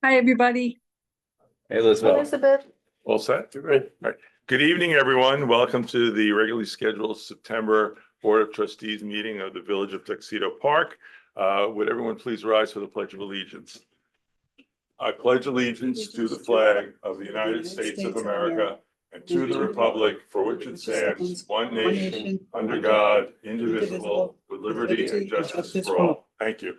Hi, everybody. Hey, Elizabeth. Elizabeth, All set? Great. All right. Good evening, everyone. Welcome to the regularly scheduled September Board of Trustees meeting of the Village of Tuxedo Park. Would everyone please rise for the Pledge of Allegiance? I pledge allegiance to the flag of the United States of America and to the republic for which it stands, one nation, under God, indivisible, with liberty and justice for all. Thank you.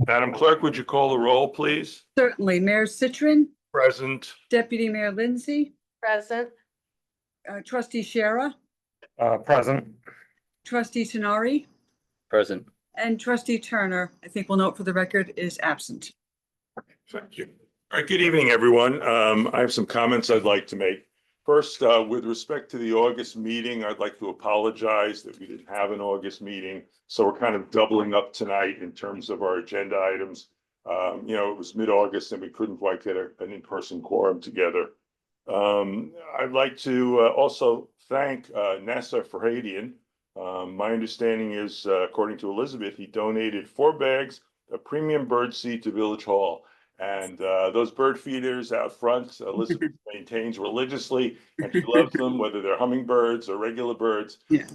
Madam Clerk, would you call the roll, please? Certainly, Mayor Citrin, Present. Deputy Mayor Lindsay, present. Trustee Shara, Present. Trustee Tenari, Present. and Trustee Turner, I think we'll note for the record, is absent. Thank you. All right, good evening, everyone. I have some comments I'd like to make. First, with respect to the August meeting, I'd like to apologize that we didn't have an August meeting. So we're kind of doubling up tonight in terms of our agenda items. It was mid-August and we couldn't quite get an in-person quorum together. I'd like to also thank Nessa Farhadian. My understanding is, according to Elizabeth, he donated 4 bags of premium bird seed to Village Hall. And those bird feeders out front, Elizabeth maintains religiously, and she loves them, whether they're hummingbirds or regular birds. Yeah.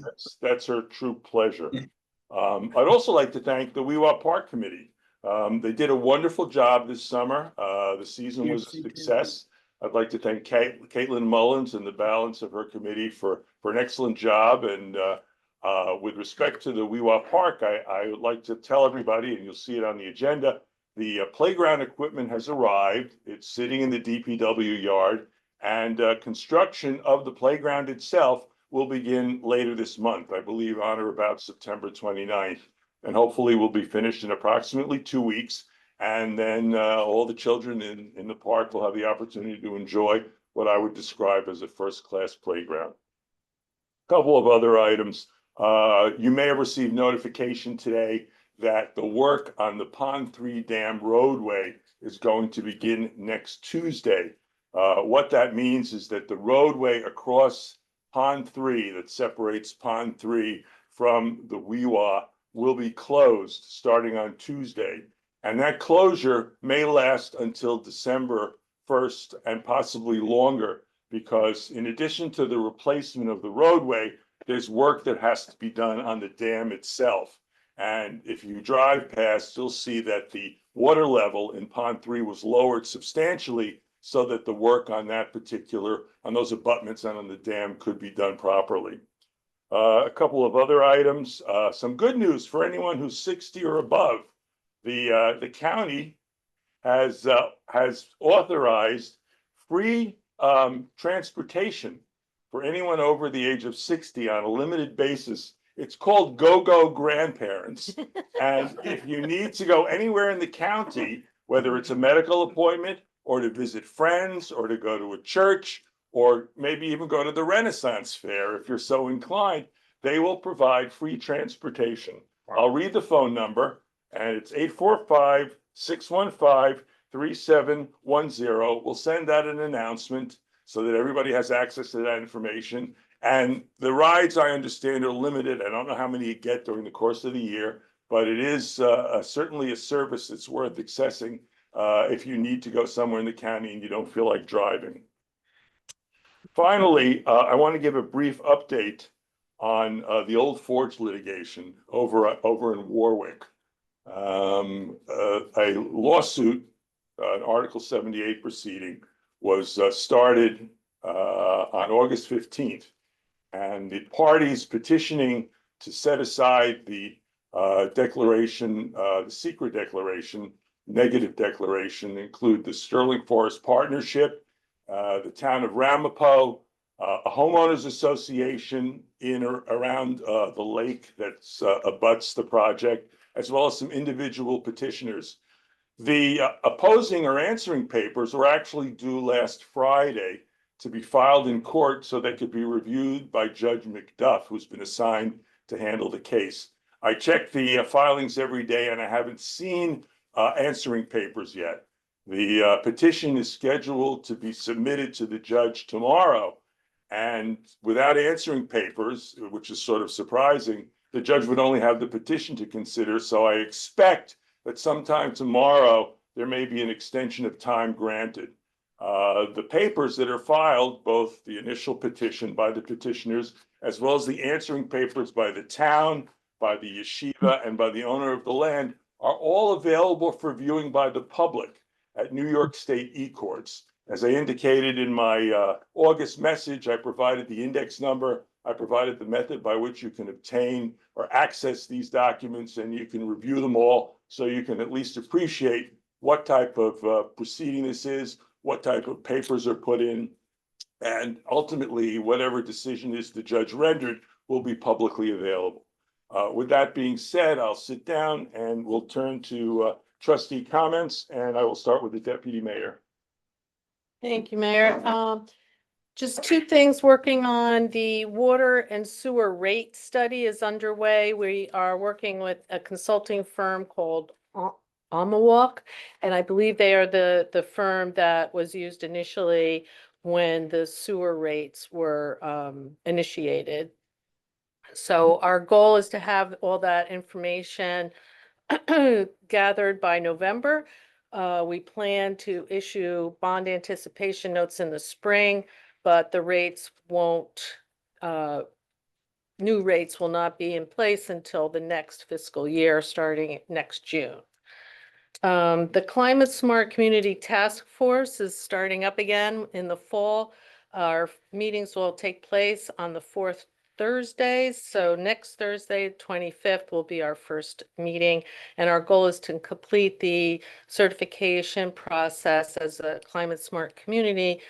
That's her true pleasure. I'd also like to thank the Weewah Park Committee. They did a wonderful job this summer. The season was a success. I'd like to thank Caitlin Mullins and the balance of her committee for an excellent job. And with respect to the Weewah Park, I would like to tell everybody, and you'll see it on the agenda, the playground equipment has arrived. It's sitting in the DPW yard, and construction of the playground itself will begin later this month, I believe on or about September 29th. And hopefully will be finished in approximately 2 weeks. And then all the children in the park will have the opportunity to enjoy what I would describe as a first-class playground. A couple of other items. You may have received notification today that the work on the Pond 3 Dam roadway is going to begin next Tuesday. What that means is that the roadway across Pond 3 that separates Pond 3 from the Weewah will be closed starting on Tuesday. And that closure may last until December 1st and possibly longer, because in addition to the replacement of the roadway, there's work that has to be done on the dam itself. And if you drive past, you'll see that the water level in Pond 3 was lowered substantially so that the work on those abutments and on the dam could be done properly. A couple of other items, some good news for anyone who's 60 or above. The county has authorized free transportation for anyone over the age of 60 on a limited basis. It's called Go-Go Grandparents. And if you need to go anywhere in the county, whether it's a medical appointment or to visit friends or to go to a church or maybe even go to the Renaissance Fair, if you're so inclined, they will provide free transportation. I'll read the phone number, and it's 845-615-3710. We'll send out an announcement so that everybody has access to that information. And the rides, I understand, are limited. I don't know how many you get during the course of the year, but it is certainly a service that's worth accessing if you need to go somewhere in the county and you don't feel like driving. Finally, I want to give a brief update on the Old Forge litigation over in Warwick. A lawsuit, an Article 78 proceeding, was started on August 15th. And the parties petitioning to set aside the declaration, the secret declaration, negative declaration, include the Sterling Forest Partnership, the town of Ramapo, a homeowners association in or around the lake that abuts the project, as well as some individual petitioners. The opposing or answering papers were actually due last Friday to be filed in court so they could be reviewed by Judge McDuff, who's been assigned to handle the case. I check the filings every day and I haven't seen answering papers yet. The petition is scheduled to be submitted to the judge tomorrow. And without answering papers, which is sort of surprising, the judge would only have the petition to consider. So I expect that sometime tomorrow, there may be an extension of time granted. The papers that are filed, both the initial petition by the petitioners, as well as the answering papers by the town, by the yeshiva, and by the owner of the land, are all available for viewing by the public at New York State eCourts. As I indicated in my August message, I provided the index number. I provided the method by which you can obtain or access these documents, and you can review them all so you can at least appreciate what type of proceeding this is, what type of papers are put in, and ultimately, whatever decision is the judge rendered will be publicly available. With that being said, I'll sit down and we'll turn to trustee comments, and I will start with the deputy mayor. Thank you, Mayor. Just two things. Working on the water and sewer rate study is underway. We are working with a consulting firm called Amawalk, and I believe they are the firm that was used initially when the sewer rates were initiated. So our goal is to have all that information gathered by November. We plan to issue bond anticipation notes in the spring, but the rates won't, new rates will not be in place until the next fiscal year, starting next June. The Climate Smart Community Task Force is starting up again in the fall. Our meetings will take place on the fourth Thursdays. So next Thursday, 25th, will be our first meeting. And our goal is to complete the certification process as a climate smart community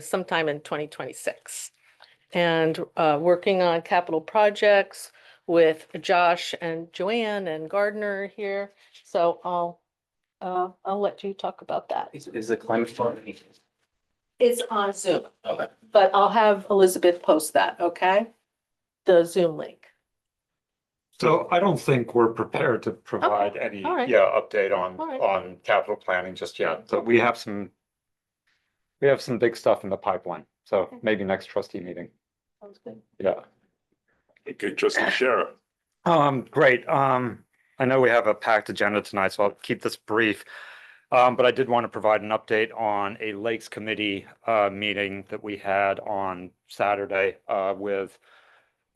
sometime in 2026. And working on capital projects with Josh and Joanne and Gardner here. So I'll let you talk about that. Is the climate smart? It's on Zoom, Okay. but I'll have Elizabeth post that, okay? The Zoom link. So I don't think we're prepared to provide any, all right. update on, All right. on capital planning just yet, but we have some big stuff in the pipeline, so Okay. maybe next trustee meeting, Sounds good. yeah. Okay, trustee Sheriff. Great, I know we have a packed agenda tonight, so I'll keep this brief. But I did want to provide an update on a Lakes Committee, meeting that we had on Saturday, with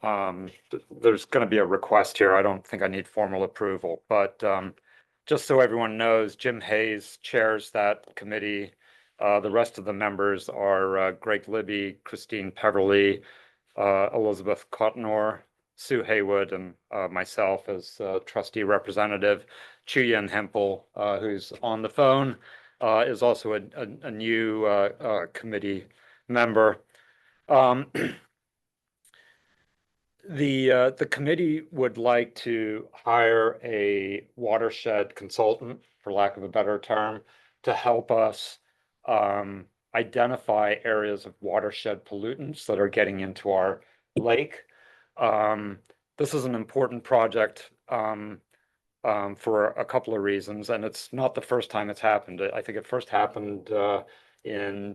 there's going to be a request here. I don't think I need formal approval, but just so everyone knows, Jim Hayes chairs that committee. The rest of the members are Greg Libby, Christine Peverly, Elizabeth Cottonor, Sue Haywood, and myself as trustee representative. Chuyen Hempel, who's on the phone, is also a new committee member. The committee would like to hire a watershed consultant, for lack of a better term, to help us identify areas of watershed pollutants that are getting into our lake. This is an important project for a couple of reasons, and it's not the first time it's happened. I think it first happened in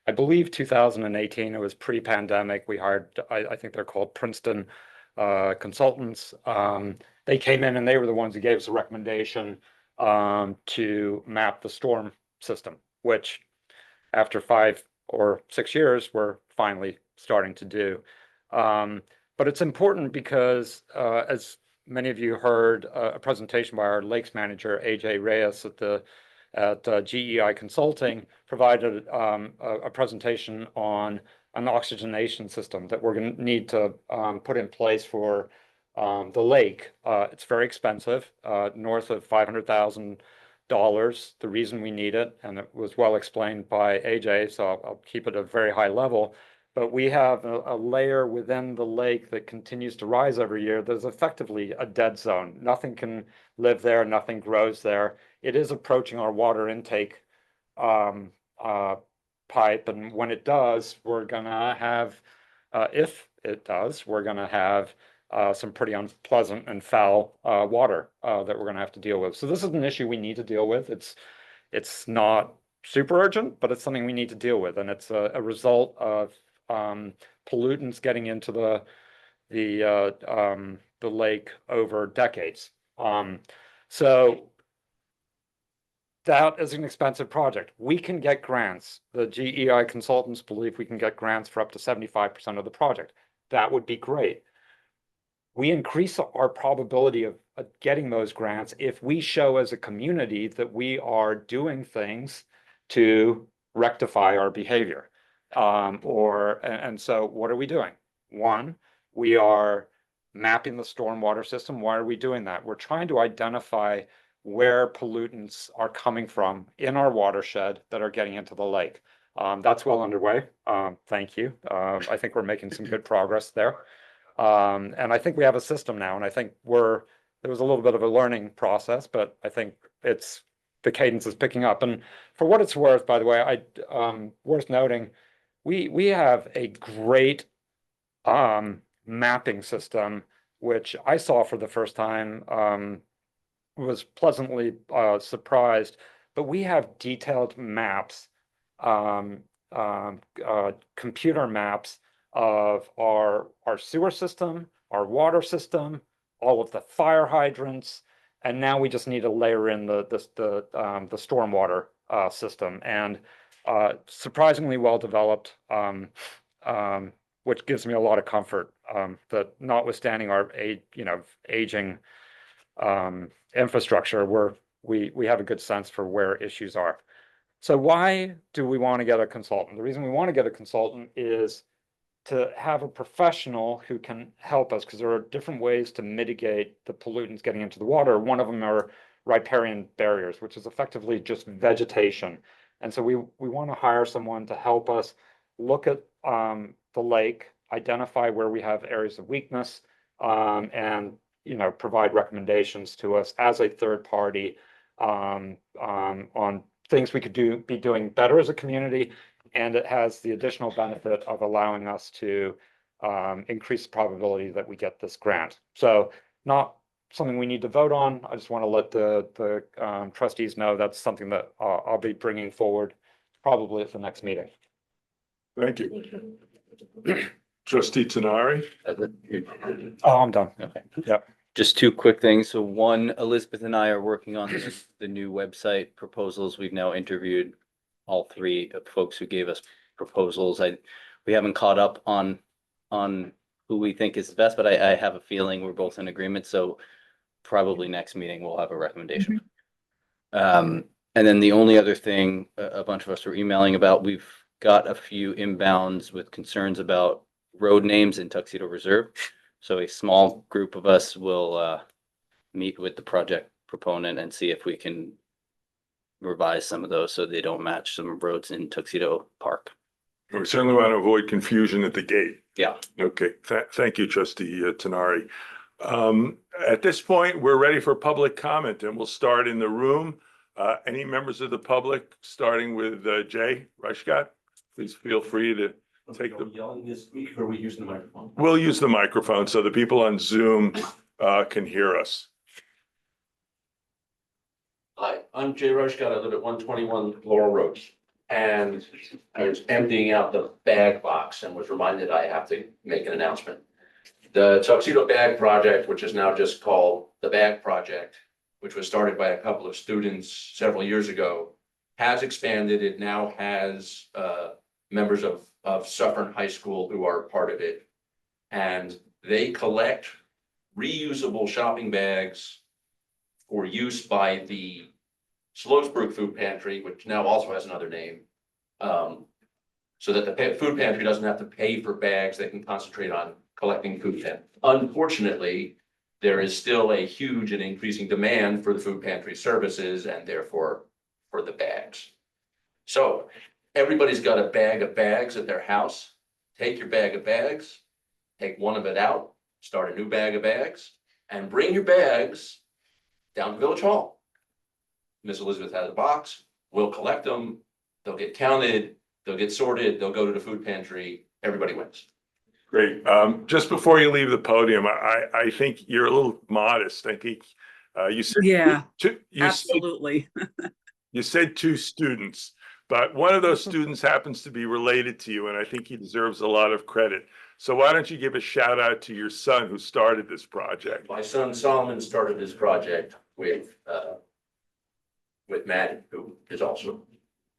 I believe 2018. It was pre-pandemic. We hired, I think they're called Princeton consultants. They came in and they were the ones who gave us a recommendation to map the storm system, which after 5 or 6 years, we're finally starting to do. But it's important because as many of you heard a presentation by our lakes manager, AJ Reyes at GEI Consulting, provided a presentation on an oxygenation system that we're going to need to put in place for the lake. It's very expensive, north of $500,000. The reason we need it, and it was well explained by AJ, so I'll keep it at a very high level. But we have a layer within the lake that continues to rise every year. There's effectively a dead zone. Nothing can live there. Nothing grows there. It is approaching our water intake pipe. And when it does, we're going to have, if it does, we're going to have some pretty unpleasant and foul water that we're going to have to deal with. So this is an issue we need to deal with. It's not super urgent, but it's something we need to deal with. And it's a result of pollutants getting into the lake over decades. So that is an expensive project. We can get grants. The GEI consultants believe we can get grants for up to 75% of the project. That would be great. We increase our probability of getting those grants if we show as a community that we are doing things to rectify our behavior. And so what are we doing? One, we are mapping the stormwater system. Why are we doing that? We're trying to identify where pollutants are coming from in our watershed that are getting into the lake. That's well underway. Thank you. I think we're making some good progress there. And I think we have a system now, and I think there was a little bit of a learning process, but I think the cadence is picking up. And for what it's worth, by the way, worth noting, we have a great mapping system, which I saw for the first time, was pleasantly surprised, but we have detailed maps, computer maps of our sewer system, our water system, all of the fire hydrants, and now we just need to layer in the stormwater system, and surprisingly well developed, which gives me a lot of comfort that notwithstanding our aging infrastructure, we have a good sense for where issues are. So why do we want to get a consultant? The reason we want to get a consultant is to have a professional who can help us, because there are different ways to mitigate the pollutants getting into the water. One of them are riparian barriers, which is effectively just vegetation. And so we want to hire someone to help us look at the lake, identify where we have areas of weakness, and provide recommendations to us as a third party on things we could be doing better as a community. And it has the additional benefit of allowing us to increase the probability that we get this grant. So not something we need to vote on. I just want to let the trustees know that's something that I'll be bringing forward probably at the next meeting. Thank you. Trustee Tenari? Oh, I'm done. Okay. Yep. Just two quick things. So one, Elizabeth and I are working on the new website proposals. We've now interviewed all three of folks who gave us proposals. We haven't caught up on who we think is the best, but I have a feeling we're both in agreement. So probably next meeting we'll have a recommendation. And then the only other thing a bunch of us were emailing about, we've got a few inbounds with concerns about road names in Tuxedo Reserve. So a small group of us will meet with the project proponent and see if we can revise some of those so they don't match some roads in Tuxedo Park. We certainly want to avoid confusion at the gate. Yeah. Okay, thank you, Trustee Tenari. At this point, we're ready for public comment, and we'll start in the room. Any members of the public, starting with Jay Rushcott, please feel free to take the. Yelling this week, or are we using the microphone? We'll use the microphone so the people on Zoom can hear us. Hi, I'm Jay Rushcott. I live at 121 Laurel Road. And I was emptying out the bag box and was reminded I have to make an announcement. The Tuxedo Bag Project, which is now just called the Bag Project, which was started by a couple of students several years ago, has expanded. It now has members of Suffern High School who are part of it. And they collect reusable shopping bags for use by the Sloatsburg Food Pantry, which now also has another name. So that the food pantry doesn't have to pay for bags, they can concentrate on collecting food. Unfortunately, there is still a huge and increasing demand for the food pantry services and therefore for the bags. So everybody's got a bag of bags at their house. Take your bag of bags, take one of it out, start a new bag of bags, and bring your bags down to Village Hall. Miss Elizabeth has a box, we'll collect them, they'll get counted, they'll get sorted, they'll go to the food pantry, everybody wins. Great. Just before you leave the podium, I think you're a little modest. I think you said. Yeah, You absolutely. You said two students, but one of those students happens to be related to you, and I think he deserves a lot of credit. So why don't you give a shout out to your son who started this project? My son Solomon started this project with with Matt, who is also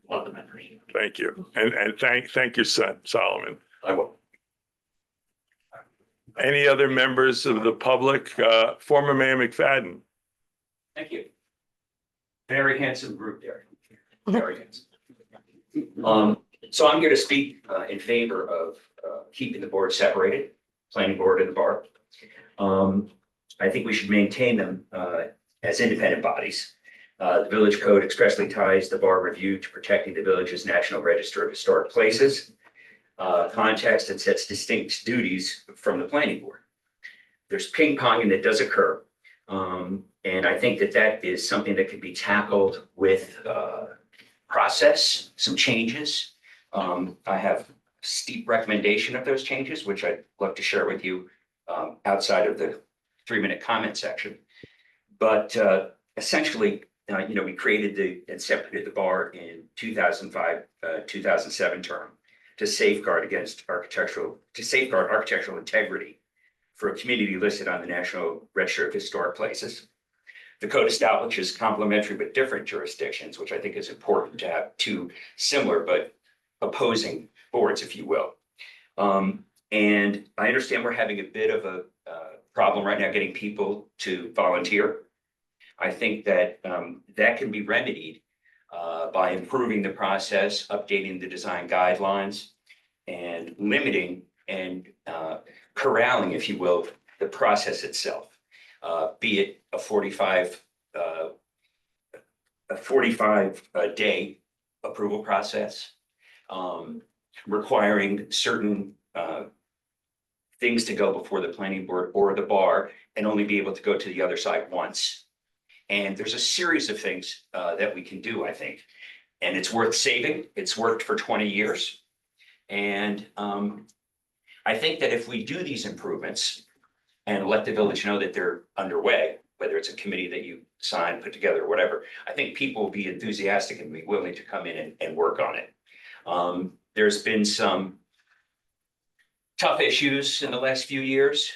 one of the members. Thank you. And thank your son, Solomon. I will. Any other members of the public? Former Mayor McFadden. Thank you. Very handsome group there. Very handsome. So I'm here to speak in favor of keeping the board separated, planning board and the bar. I think we should maintain them as independent bodies. The village code expressly ties the bar review to protecting the village's National Register of Historic Places context and sets distinct duties from the planning board. There's ping ponging that does occur. And I think that that is something that could be tackled with process, some changes. I have steep recommendation of those changes, which I'd love to share with you outside of the 3-minute comment section. But essentially, we created and separated the bar in 2005, 2007 term to safeguard architectural integrity for a community listed on the National Register of Historic Places. The code establishes complementary but different jurisdictions, which I think is important to have two similar but opposing boards, if you will. And I understand we're having a bit of a problem right now getting people to volunteer. I think that that can be remedied by improving the process, updating the design guidelines, and limiting and corralling, if you will, the process itself. Be it a 45 day approval process, requiring certain things to go before the planning board or the bar and only be able to go to the other side once. And there's a series of things that we can do, I think, and it's worth saving. It's worked for 20 years. And I think that if we do these improvements and let the village know that they're underway, whether it's a committee that you sign, put together, or whatever, I think people will be enthusiastic and be willing to come in and work on it. There's been some tough issues in the last few years,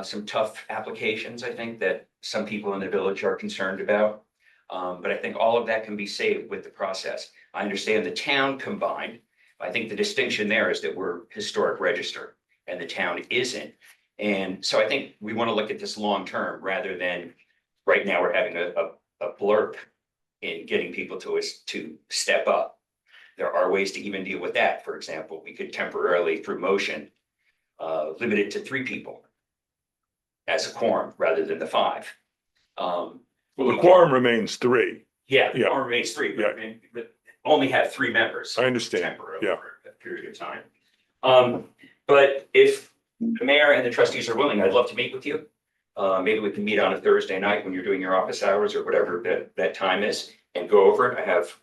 some tough applications, I think, that some people in the village are concerned about. But I think all of that can be saved with the process. I understand the town combined. I think the distinction there is that we're historic register and the town isn't. And so I think we want to look at this long term rather than right now we're having a blurb in getting people to step up. There are ways to even deal with that. For example, we could temporarily, through motion, limit it to 3 people as a quorum rather than the 5. Well, the quorum remains 3. Yeah, the Yeah. quorum remains 3, Yeah. but only have 3 members. I understand. Temporarily Yeah. for a period of time. But if the mayor and the trustees are willing, I'd love to meet with you. Maybe we can meet on a Thursday night when you're doing your office hours or whatever that time is and go over it. I have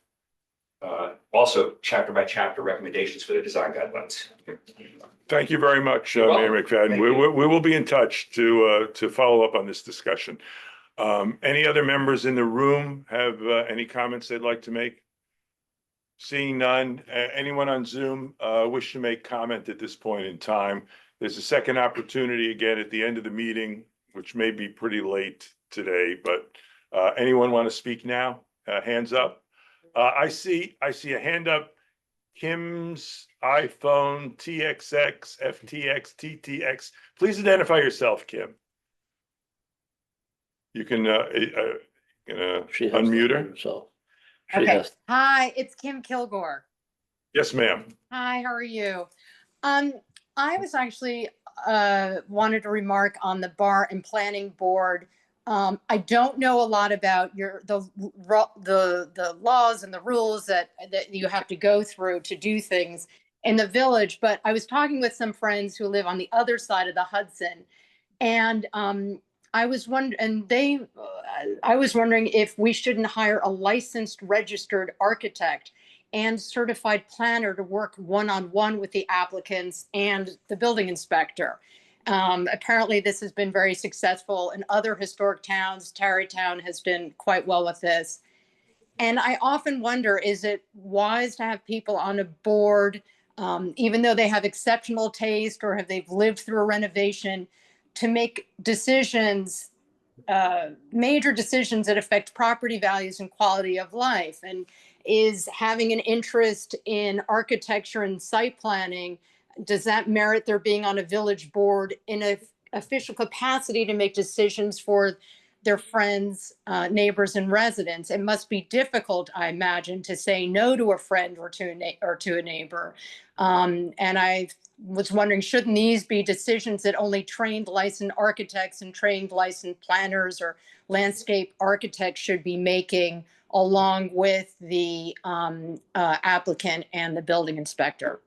also chapter by chapter recommendations for the design guidelines. Thank you very much, You're Mayor welcome. McFadden. Thank We you. will be in touch to follow up on this discussion. Any other members in the room have any comments they'd like to make? Seeing none, anyone on Zoom wish to make comment at this point in time? There's a second opportunity again at the end of the meeting, which may be pretty late today, but anyone want to speak now? Hands up. I see a hand up. Kim's iPhone TXX FTX TTX. Please identify yourself, Kim. You can unmute her. So. Okay. Hi, it's Kim Kilgore. Yes, ma'am. Hi, how are you? I was actually wanted to remark on the bar and planning board. I don't know a lot about the laws and the rules that you have to go through to do things in the village, but I was talking with some friends who live on the other side of the Hudson, and I was wondering if we shouldn't hire a licensed registered architect and certified planner to work one-on-one with the applicants and the building inspector. Apparently this has been very successful in other historic towns. Tarrytown has done quite well with this. And I often wonder, is it wise to have people on a board, even though they have exceptional taste or they've lived through a renovation, to make decisions major decisions that affect property values and quality of life, and is having an interest in architecture and site planning, does that merit their being on a village board in a official capacity to make decisions for their friends, neighbors, and residents? It must be difficult, I imagine, to say no to a friend or to a neighbor. And I was wondering, shouldn't these be decisions that only trained licensed architects and trained licensed planners or landscape architects should be making, along with the applicant and the building inspector?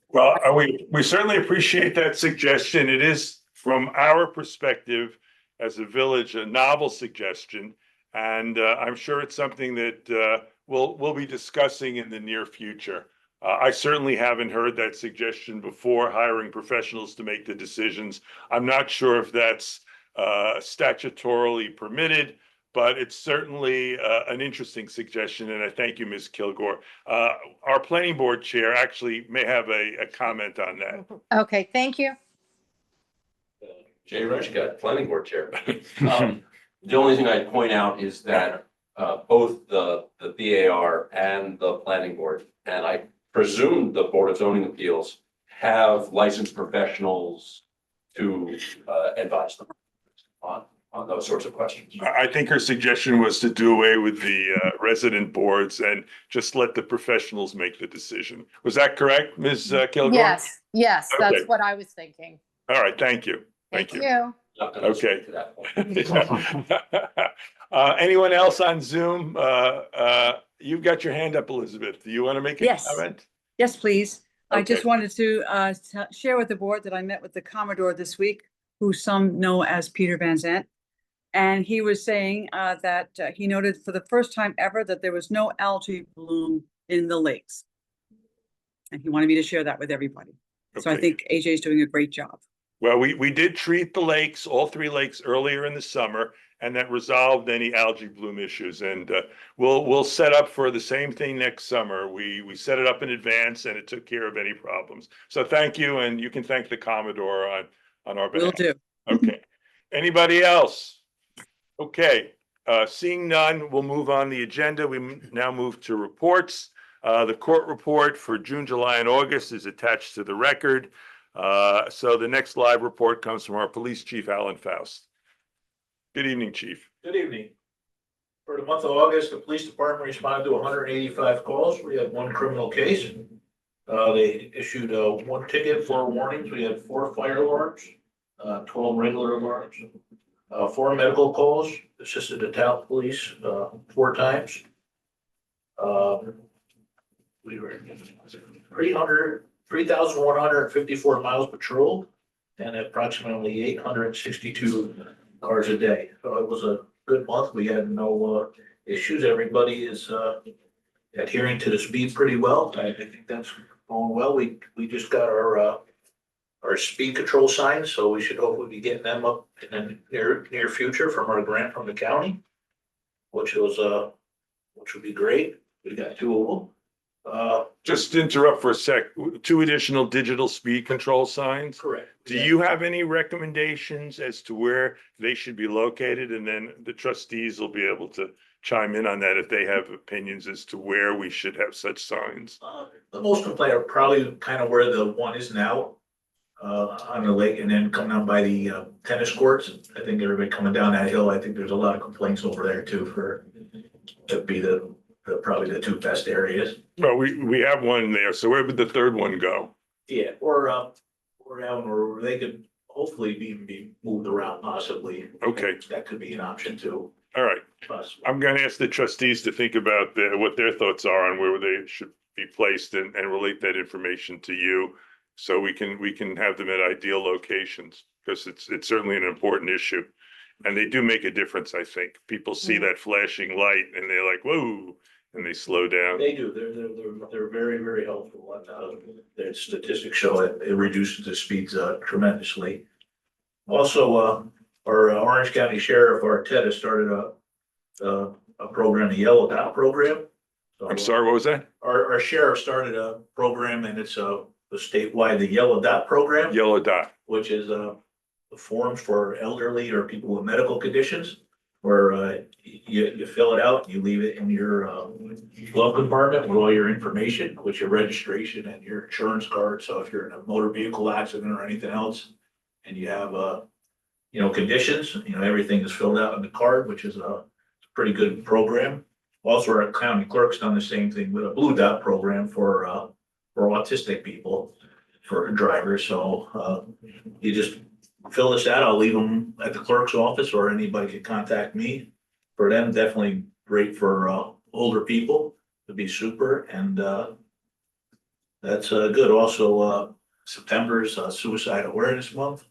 Well, we certainly appreciate that suggestion. It is, from our perspective as a village, a novel suggestion. And I'm sure it's something that we'll be discussing in the near future. I certainly haven't heard that suggestion before, hiring professionals to make the decisions. I'm not sure if that's statutorily permitted, but it's certainly an interesting suggestion, and I thank you, Ms. Kilgore. Our planning board chair actually may have a comment on that. Okay, thank you. Jay Rushka, planning board chair. The only thing I'd point out is that both the BAR and the planning board, and I presume the Board of Zoning Appeals, have licensed professionals to advise them on those sorts of questions. I think her suggestion was to do away with the resident boards and just let the professionals make the decision. Was that correct, Ms. Kilgore? Yes, yes, Okay. that's what I was thinking. All right, thank you. Thank you. Not gonna Okay. speak to that point. Anyone else on Zoom? You've got your hand up, Elizabeth. Do you want to make a Yes. comment? Yes, please. I just Okay. wanted to share with the board that I met with the Commodore this week, who some know as Peter Van Zandt. And he was saying that he noted for the first time ever that there was no algae bloom in the lakes. And he wanted me to share that with everybody. So I Okay. think AJ is doing a great job. Well, we did treat the lakes, all three lakes, earlier in the summer, and that resolved any algae bloom issues. And we'll set up for the same thing next summer. We set it up in advance, and it took care of any problems. So thank you, and you can thank the Commodore on our Will behalf. do. Okay. Anybody else? Okay, seeing none, we'll move on the agenda. We now move to reports. The court report for June, July, and August is attached to the record. So the next live report comes from our police chief, Alan Faust. Good evening, chief. Good evening. For the month of August, the police department responded to 185 calls. We had one criminal case. They issued one ticket, 4 warnings. We had 4 fire alarms, 12 regular alarms, 4 medical calls, assisted the town police 4 times. We were 3,154 miles patrolled and approximately 862 cars a day. So it was a good month. We had no issues. Everybody is adhering to the speed pretty well. I think that's going well. We just got our speed control signs, so we should hopefully be getting them up in the near future from our grant from the county, which would be great. We got 2 of them. Just to interrupt for a sec, 2 additional digital speed control signs. Correct. Do you have any recommendations as to where they should be located? And then the trustees will be able to chime in on that if they have opinions as to where we should have such signs. The most complaint are probably kind of where the one is now, on the lake, and then coming down by the tennis courts. I think everybody coming down that hill, I think there's a lot of complaints over there too to be probably the 2 best areas. Well, we have one there. So where would the third one go? Yeah, or around, or they could hopefully be moved around possibly. Okay. That could be an option too, All right. possibly. I'm going to ask the trustees to think about what their thoughts are on where they should be placed and relate that information to you. So we can have them at ideal locations, because it's certainly an important issue. And they do make a difference, I think. People see that flashing light and they're like, whoa, and they slow down. They do, they're very, very helpful. Their statistics show it reduces the speeds tremendously. Also, our Orange County Sheriff, our Ted, has started a program, the Yellow Dot program. So, I'm sorry, what was that? Our sheriff started a program, and it's a statewide, the Yellow Dot program, Yellow dot. which is forms for elderly or people with medical conditions. Where you fill it out, you leave it in your glove compartment with all your information, with your registration and your insurance card. So if you're in a motor vehicle accident or anything else, and you have conditions, everything is filled out in the card, which is a pretty good program. Also, our county clerk's done the same thing with a Blue Dot program for autistic people, for drivers. So you just fill this out. I'll leave them at the clerk's office, or anybody can contact me. For them, definitely great for older people. It'd be super, and that's good. Also, September's Suicide Awareness Month,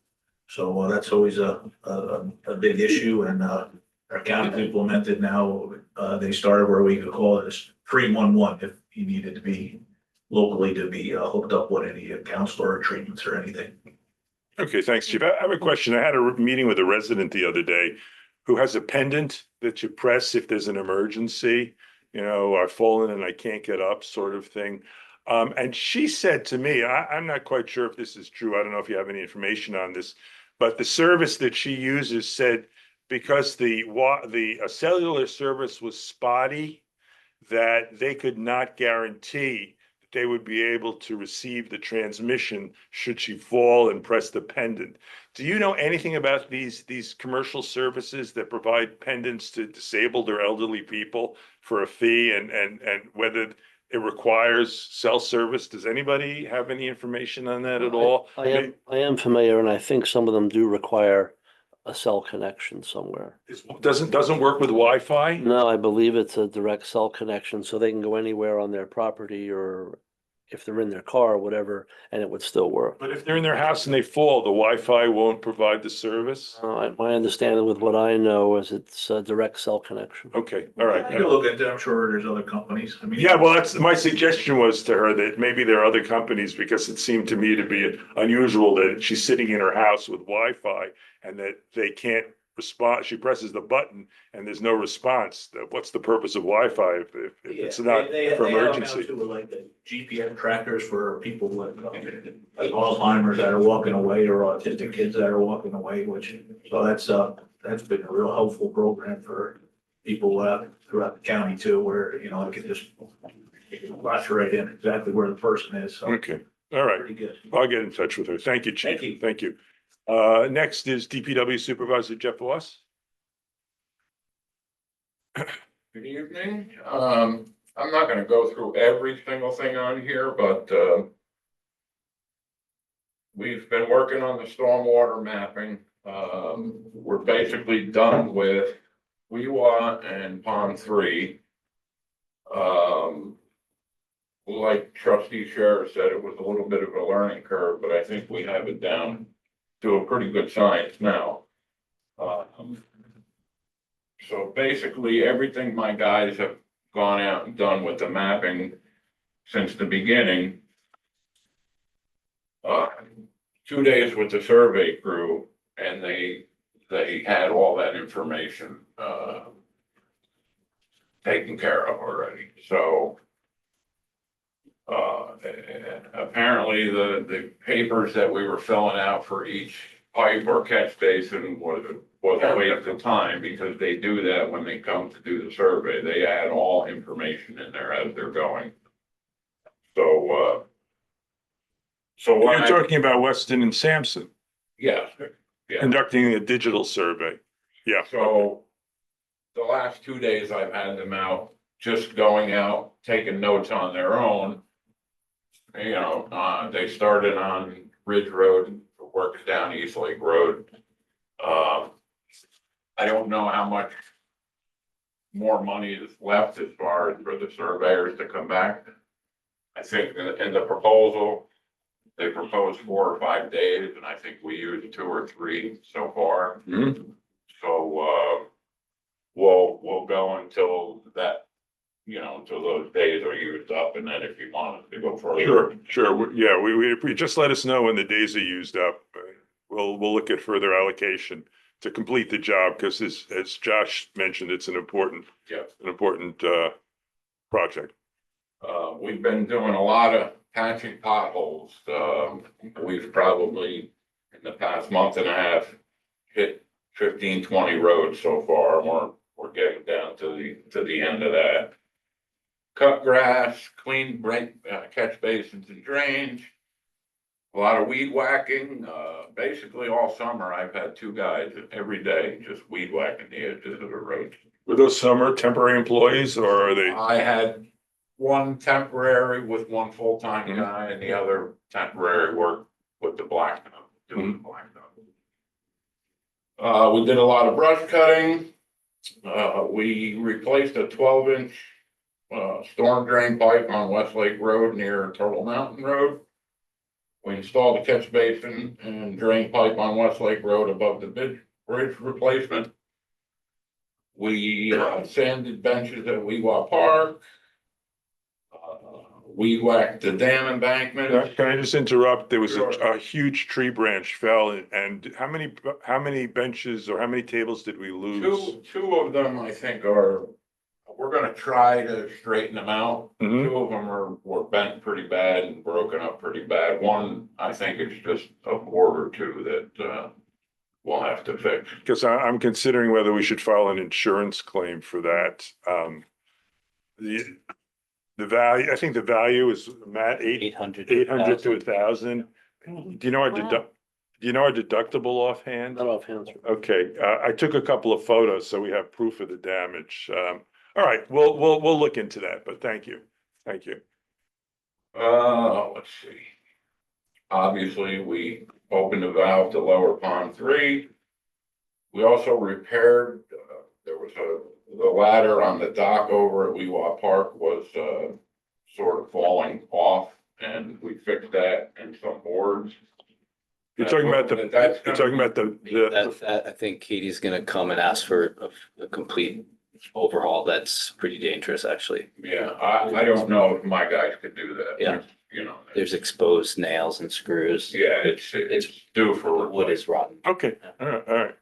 so that's always a big issue. And our county's implemented now. They started where we could call it 311 if you needed to be locally to be hooked up with any counselor or treatments or anything. Okay, thanks, Chief. I have a question. I had a meeting with a resident the other day who has a pendant that you press if there's an emergency, I've fallen and I can't get up, sort of thing. And she said to me, I'm not quite sure if this is true. I don't know if you have any information on this, but the service that she uses said because the cellular service was spotty, that they could not guarantee they would be able to receive the transmission should she fall and press the pendant. Do you know anything about these commercial services that provide pendants to disabled or elderly people for a fee, and whether it requires cell service? Does anybody have any information on that at all? I am familiar, and I think some of them do require a cell connection somewhere. Doesn't work with Wi-Fi? No, I believe it's a direct cell connection, so they can go anywhere on their property, or if they're in their car or whatever, and it would still work. But if they're in their house and they fall, the Wi-Fi won't provide the service? My understanding with what I know is it's a direct cell connection. Okay, all right. I can look into it. I'm sure there's other companies. I mean. Yeah, well, that's my suggestion was to her that maybe there are other companies, because it seemed to me to be unusual that she's sitting in her house with Wi-Fi and that they can't respond. She presses the button and there's no response. What's the purpose of Wi-Fi if it's not for emergency? They have like the GPS trackers for people with like Alzheimer's that are walking away, or autistic kids that are walking away, so that's been a real helpful program for people throughout the county too, where, I can just flash right in exactly where the person is. So Okay, all right. pretty good. I'll get in touch with her. Thank you, Chief. Thank you. Thank you. Next is DPW Supervisor Jeff Voss. Good evening. I'm not gonna go through every single thing on here, but we've been working on the stormwater mapping. We're basically done with Weewa and Pond 3. Like Trustee Sher said, it was a little bit of a learning curve, but I think we have it down to a pretty good science now. So basically, everything my guys have gone out and done with the mapping since the beginning. 2 days with the survey crew, and they had all that information taken care of already. So apparently the papers that we were filling out for each pipe or catch basin was a waste of time, because they do that when they come to do the survey. They add all information in there as they're going. So when You're talking about Weston and Sampson yes, yeah. conducting a digital survey. Yeah. So the last 2 days I've had them out, just going out, taking notes on their own. They started on Ridge Road, worked down East Lake Road. I don't know how much more money is left as far as for the surveyors to come back. I think in the proposal, they proposed 4 or 5 days, and I think we used 2 or 3 so far. Mm-hmm. So, we'll go until that, until those days are used up, and then if you want us to go further. Sure. Yeah, we just let us know when the days are used up. We'll look at further allocation to complete the job, because as Josh mentioned, it's an important project. We've been doing a lot of patching potholes. We've probably, in in the past month and a half, hit 15, 20 roads so far, and we're getting down to the end of that. Cut grass, clean catch basins and drains. A lot of weed whacking, basically all summer, I've had 2 guys every day just weed whacking the edges of the roads. Were those summer temporary employees or are they? I had one temporary with one full-time Mhm. guy and the other temporary work with the blacktop, doing the blacktop. We did a lot of brush cutting. We replaced a 12-inch storm drain pipe on Westlake Road near Turtle Mountain Road. We installed a catch basin and drain pipe on Westlake Road above the bridge replacement. We sanded benches at Weewa Park. We whacked the dam embankment. Can I just interrupt? There was Sure. a huge tree branch fell and how many benches or how many tables did we lose? Two of them, I think, we're gonna try to straighten them out. Mhm. 2 of them were bent pretty bad and broken up pretty bad. One, I think it's just a board or 2 that, we'll have to fix. Because I'm considering whether we should file an insurance claim for that. The value, I think the value is, Matt, 800. 800 to 1,000. Do you know our Wow. do you know our deductible offhand? Not offhand, sir. Okay, I took a couple of photos, so we have proof of the damage. All right, we'll look into that, but thank you. Thank you. Let's see. Obviously, we opened the valve to lower pond 3. We also repaired, there was the ladder on the dock over at Weewa Park was, sort of falling off, and we fixed that and some boards. You're talking about the, you're talking about I think Katie's gonna come and ask for a complete overhaul. That's pretty dangerous, actually. Yeah, I don't know if my guys could do that. Yeah. You know. There's exposed nails and screws. Yeah, it's due for. The wood is rotten. Okay, all right.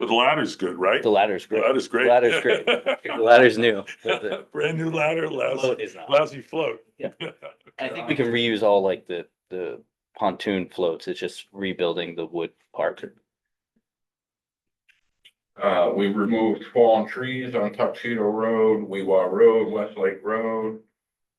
But the ladder's good, right? The ladder's The great. ladder's great. The ladder's great. The ladder's new. The Brand new ladder, float is not. lousy float. Yeah. I think we can reuse all like the pontoon floats. It's just rebuilding the wood part. We removed fallen trees on Tuxedo Road, Weewa Road, Westlake Road.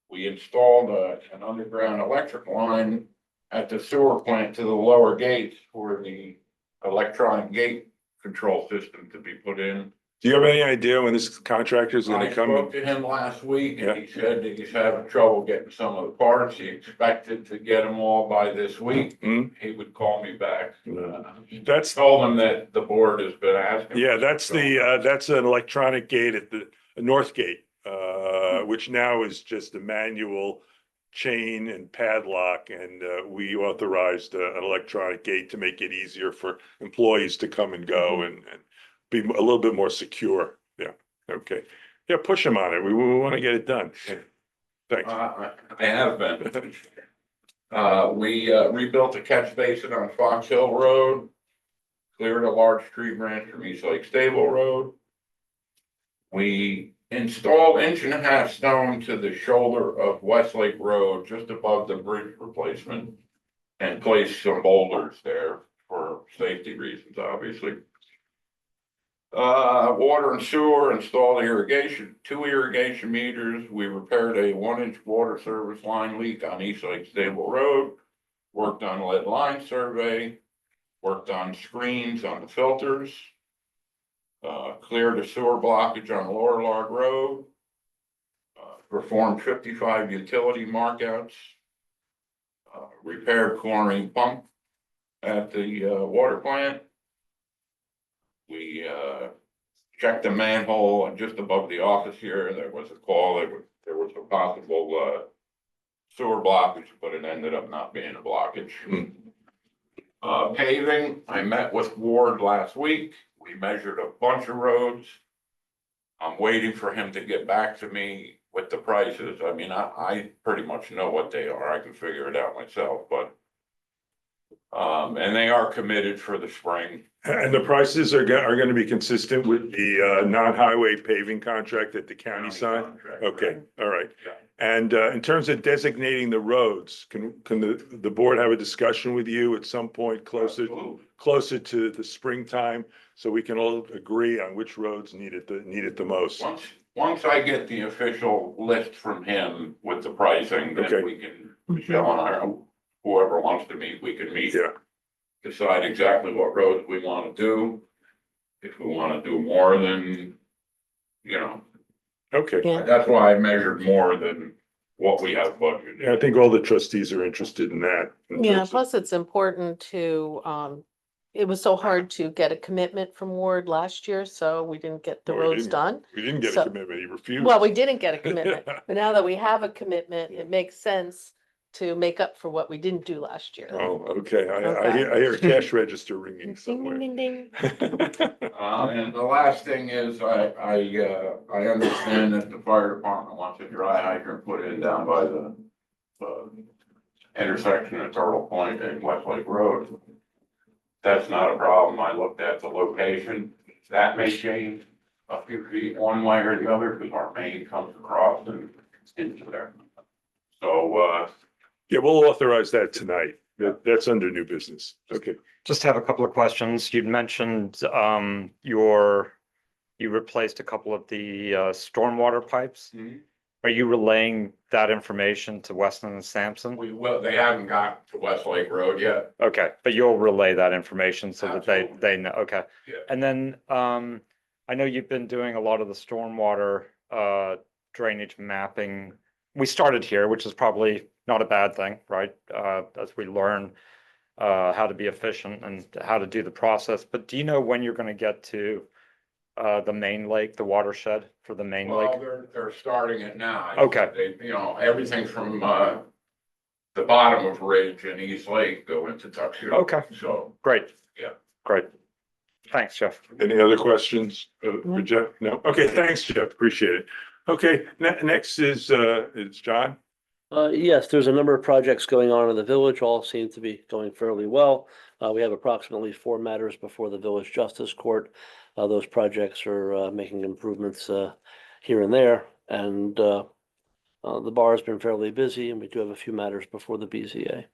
We installed an underground electric line at the sewer plant to the lower gates for the electronic gate control system to be put in. Do you have any idea when this contractor is I gonna come? spoke to him last week and he said that he's having trouble getting some of the parts. He expected to get them all by this week. Hmm? He would call me back. That's, Told him that the board has been asking. yeah, that's an electronic gate at the north gate, which now is just a manual chain and padlock, and we authorized an electronic gate to make it easier for employees to come and go and be a little bit more secure. Yeah, okay. Yeah, push them on it. We want to get it done. Thanks. I have been. We rebuilt the catch basin on Fox Hill Road. Cleared a large tree branch from East Lake Stable Road. We installed 1.5 inch stone to the shoulder of Westlake Road, just above the bridge replacement. And placed some boulders there for safety reasons, obviously. Water and sewer, installed irrigation, 2 irrigation meters. We repaired a 1-inch water service line leak on East Lake Stable Road. Worked on lead line survey, worked on screens on the filters. Cleared a sewer blockage on Lower Log Road. Performed 55 utility markouts. Repaired chlorine pump at the water plant. We checked the manhole and just above the office here, there was a call that there was a possible sewer blockage, but it ended up not being a blockage. Paving, I met with Ward last week. We measured a bunch of roads. I'm waiting for him to get back to me with the prices. I mean, I pretty much know what they are. I can figure it out myself, but And they are committed for the spring. And the prices are gonna be consistent with the non-highway paving contract that the county signed? Contract, Okay, all right. Yeah. And in terms of designating the roads, can the board have a discussion with you at some point closer to the springtime? So we can all agree on which roads need it the most? Once I get the official list from him with the pricing, Okay. then we can, Michelle and I, whoever wants to meet, we can meet. Yeah, Decide exactly what roads we wanna do. If we wanna do more than, you know, okay. Yeah. that's why I measured more than what we have budgeted. Yeah, I think all the trustees are interested in that. in Yeah, terms of- plus it's important to, it was so hard to get a commitment from Ward last year, so we didn't get the No, we roads didn't. done. We didn't get a So- commitment, he refused. Well, we didn't get a commitment, but now that we have a commitment, it makes sense to make up for what we didn't do last year. Oh, okay, I Okay. hear a cash register ringing Ding, somewhere. ding, ding, ding. And the last thing is, I understand that the fire department wants a dry hydrant put in down by the intersection of Turtle Point and Westlake Road. That's not a problem. I looked at the location. That may change a few feet one way or the other because our main comes across and into there. So, Yeah, we'll authorize that tonight. That's under new business. Okay. Just have a couple of questions. You'd mentioned you replaced a couple of the stormwater pipes. Mhm. Are you relaying that information to Weston and Sampson? they haven't got to Westlake Road yet. Okay, but you'll relay that information so that Absolutely. they know, okay. Yeah. And then I know you've been doing a lot of the stormwater drainage mapping. We started here, which is probably not a bad thing, right? As we learn how to be efficient and how to do the process. But do you know when you're gonna get to the main lake, the watershed for the main Well, lake? they're starting it now. Okay. They, everything from, the bottom of Ridge and East Lake go into Tuxedo. Okay. So, Great. Yeah. Great. Thanks, Jeff. Any other questions for Jeff? No? Okay, thanks, Jeff. Appreciate it. Okay, next is John. Yes, there's a number of projects going on in the village, all seem to be going fairly well. We have approximately 4 matters before the village justice court. Those projects are making improvements here and there, and the bar has been fairly busy, and we do have a few matters before the BZA.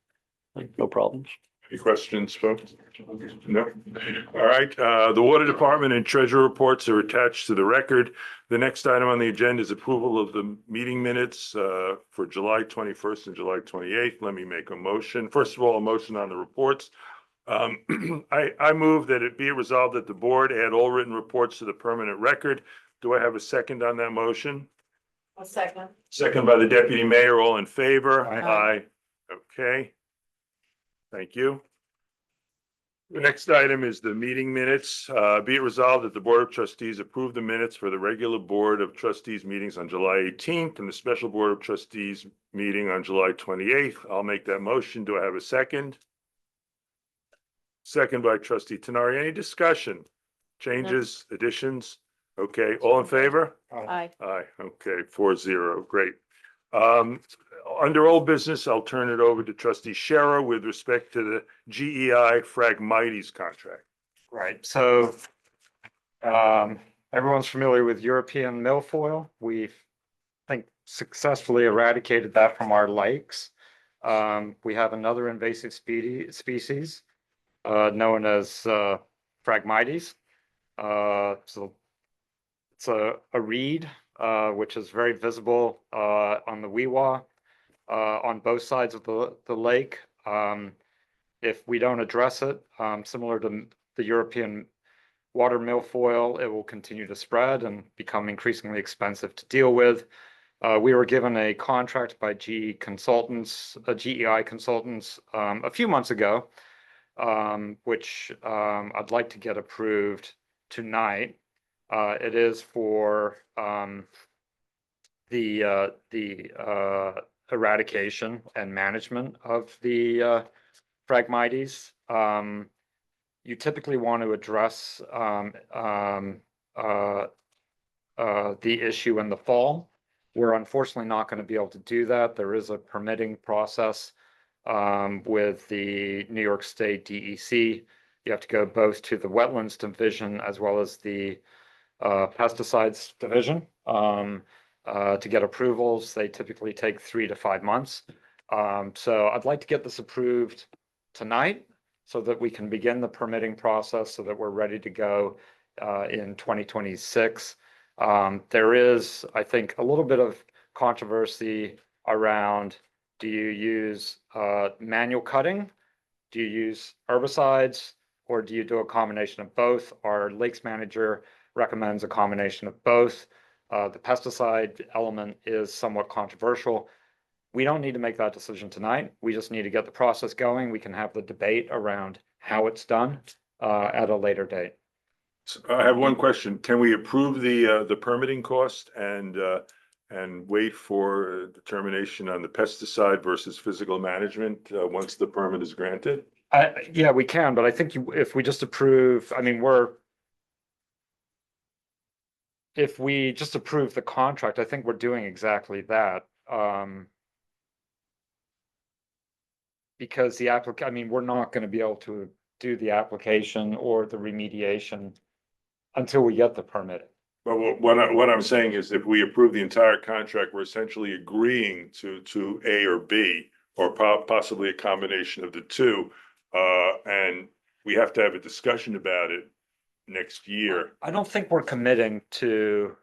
No problems. Any questions, folks? No? All right, the water department and treasurer reports are attached to the record. The next item on the agenda is approval of the meeting minutes for July 21st and July 28th. Let me make a motion. First of all, a motion on the reports. I move that it be resolved that the board add all written reports to the permanent record. Do I have a second on that motion? A second. Second by the deputy mayor, all in favor? Aye. Okay. Thank you. The next item is the meeting minutes. Be it resolved that the Board of Trustees approve the minutes for the regular Board of Trustees meetings on July 18th and the special Board of Trustees meeting on July 28th. I'll make that motion. Do I have a second? Second by trustee Tenari. Any discussion? Changes, additions? Okay, all in favor? Aye. Aye, okay, 4-0, great. Under old business, I'll turn it over to trustee Shara with respect to the GEI Phragmites contract. Right, so everyone's familiar with European milfoil. We've, I think, successfully eradicated that from our lakes. We have another invasive species known as Phragmites. So it's a reed which is very visible on the Weewa on both sides of the lake. If we don't address it, similar to the European water milfoil, it will continue to spread and become increasingly expensive to deal with. We were given a contract by GEI consultants, a few months ago, which I'd like to get approved tonight. It is for the eradication and management of the Phragmites. You typically want to address the issue in the fall. We're unfortunately not going to be able to do that. There is a permitting process with the New York State DEC. You have to go both to the Wetlands Division as well as the Pesticides Division to get approvals. They typically take 3 to 5 months. So I'd like to get this approved tonight so that we can begin the permitting process so that we're ready to go in 2026. There is, I think, a little bit of controversy around, do you use manual cutting? Do you use herbicides? Or do you do a combination of both? Our lakes manager recommends a combination of both. The pesticide element is somewhat controversial. We don't need to make that decision tonight. We just need to get the process going. We can have the debate around how it's done at a later date. So I have one question. Can we approve the permitting cost and wait for determination on the pesticide versus physical management once the permit is granted? Yeah, we can, but I think if we just approve, I mean, if we just approve the contract, I think we're doing exactly that. Because I mean, we're not going to be able to do the application or the remediation until we get the permit. But what I'm saying is if we approve the entire contract, we're essentially agreeing to A or B, or possibly a combination of the two. And we have to have a discussion about it next year. I don't think we're committing to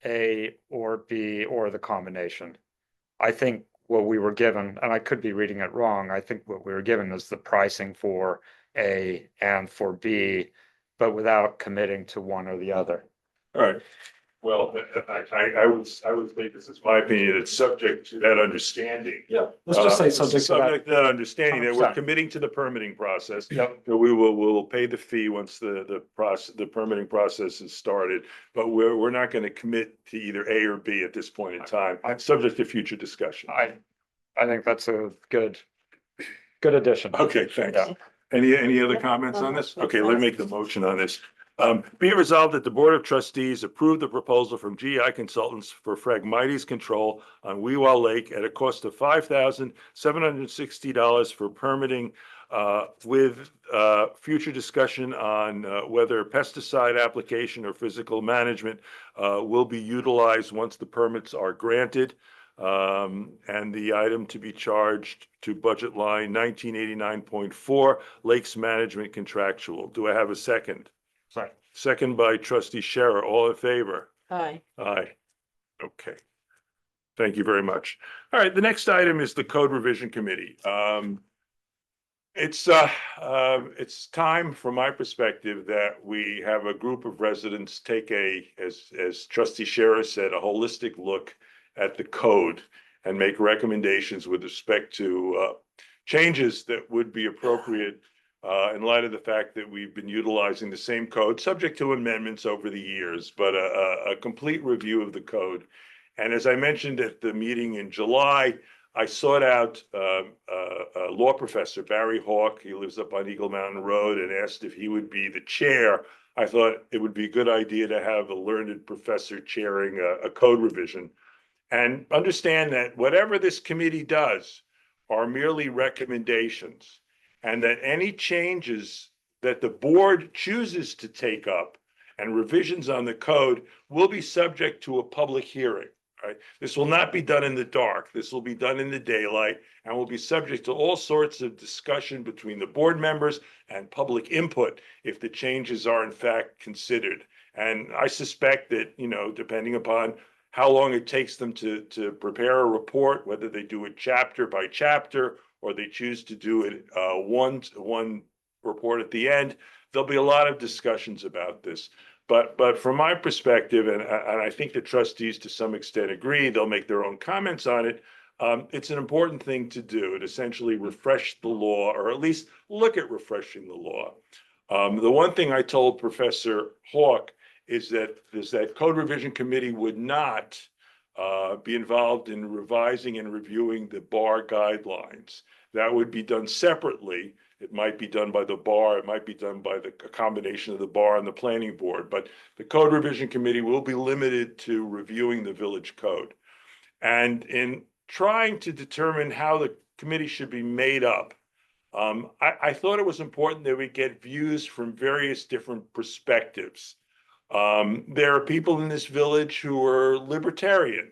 A or B or the combination. I think what we were given, and I could be reading it wrong, I think what we were given is the pricing for A and for B, but without committing to one or the other. All right. Well, I would say, this is my opinion, it's subject to that understanding. Yeah. Let's just say subject to that. Subject to that understanding that we're 100%. committing to the permitting process. Yep. So we'll pay the fee once the permitting process is started, but we're not going to commit to either A or B at this point in time. Subject to future discussion. I think that's a good addition. Okay, thanks. Yeah. Any other comments on this? Okay, let me make the motion on this. Be it resolved that the Board of Trustees approve the proposal from GI Consultants for Phragmites control on Weewah Lake at a cost of $5,760 for permitting, with future discussion on whether pesticide application or physical management will be utilized once the permits are granted. And the item to be charged to budget line 1989.4 Lakes Management Contractual. Do I have a second? Sorry. Second by Trustee Scherer. All in favor? Aye. Aye. Okay. Thank you very much. All right, the next item is the Code Revision Committee. It's time, from my perspective, that we have a group of residents take as Trustee Scherer said, a holistic look at the code and make recommendations with respect to changes that would be appropriate in light of the fact that we've been utilizing the same code, subject to amendments over the years, but a complete review of the code. And as I mentioned at the meeting in July, I sought out a law professor, Barry Hawk. He lives up on Eagle Mountain Road, and asked if he would be the chair. I thought it would be a good idea to have a learned professor chairing a code revision. And understand that whatever this committee does are merely recommendations, and that any changes that the board chooses to take up and revisions on the code will be subject to a public hearing. Right? This will not be done in the dark. This will be done in the daylight, and will be subject to all sorts of discussion between the board members and public input if the changes are in fact considered. And I suspect that, depending upon how long it takes them to prepare a report, whether they do it chapter by chapter or they choose to do it one report at the end, there'll be a lot of discussions about this. But from my perspective, and I think the trustees to some extent agree, they'll make their own comments on it. It's an important thing to do, and essentially refresh the law, or at least look at refreshing the law. The one thing I told Professor Hawk is that Code Revision Committee would not be involved in revising and reviewing the bar guidelines. That would be done separately. It might be done by the bar. It might be done by a combination of the bar and the planning board. But the Code Revision Committee will be limited to reviewing the village code. And in trying to determine how the committee should be made up. I thought it was important that we get views from various different perspectives. There are people in this village who are libertarian,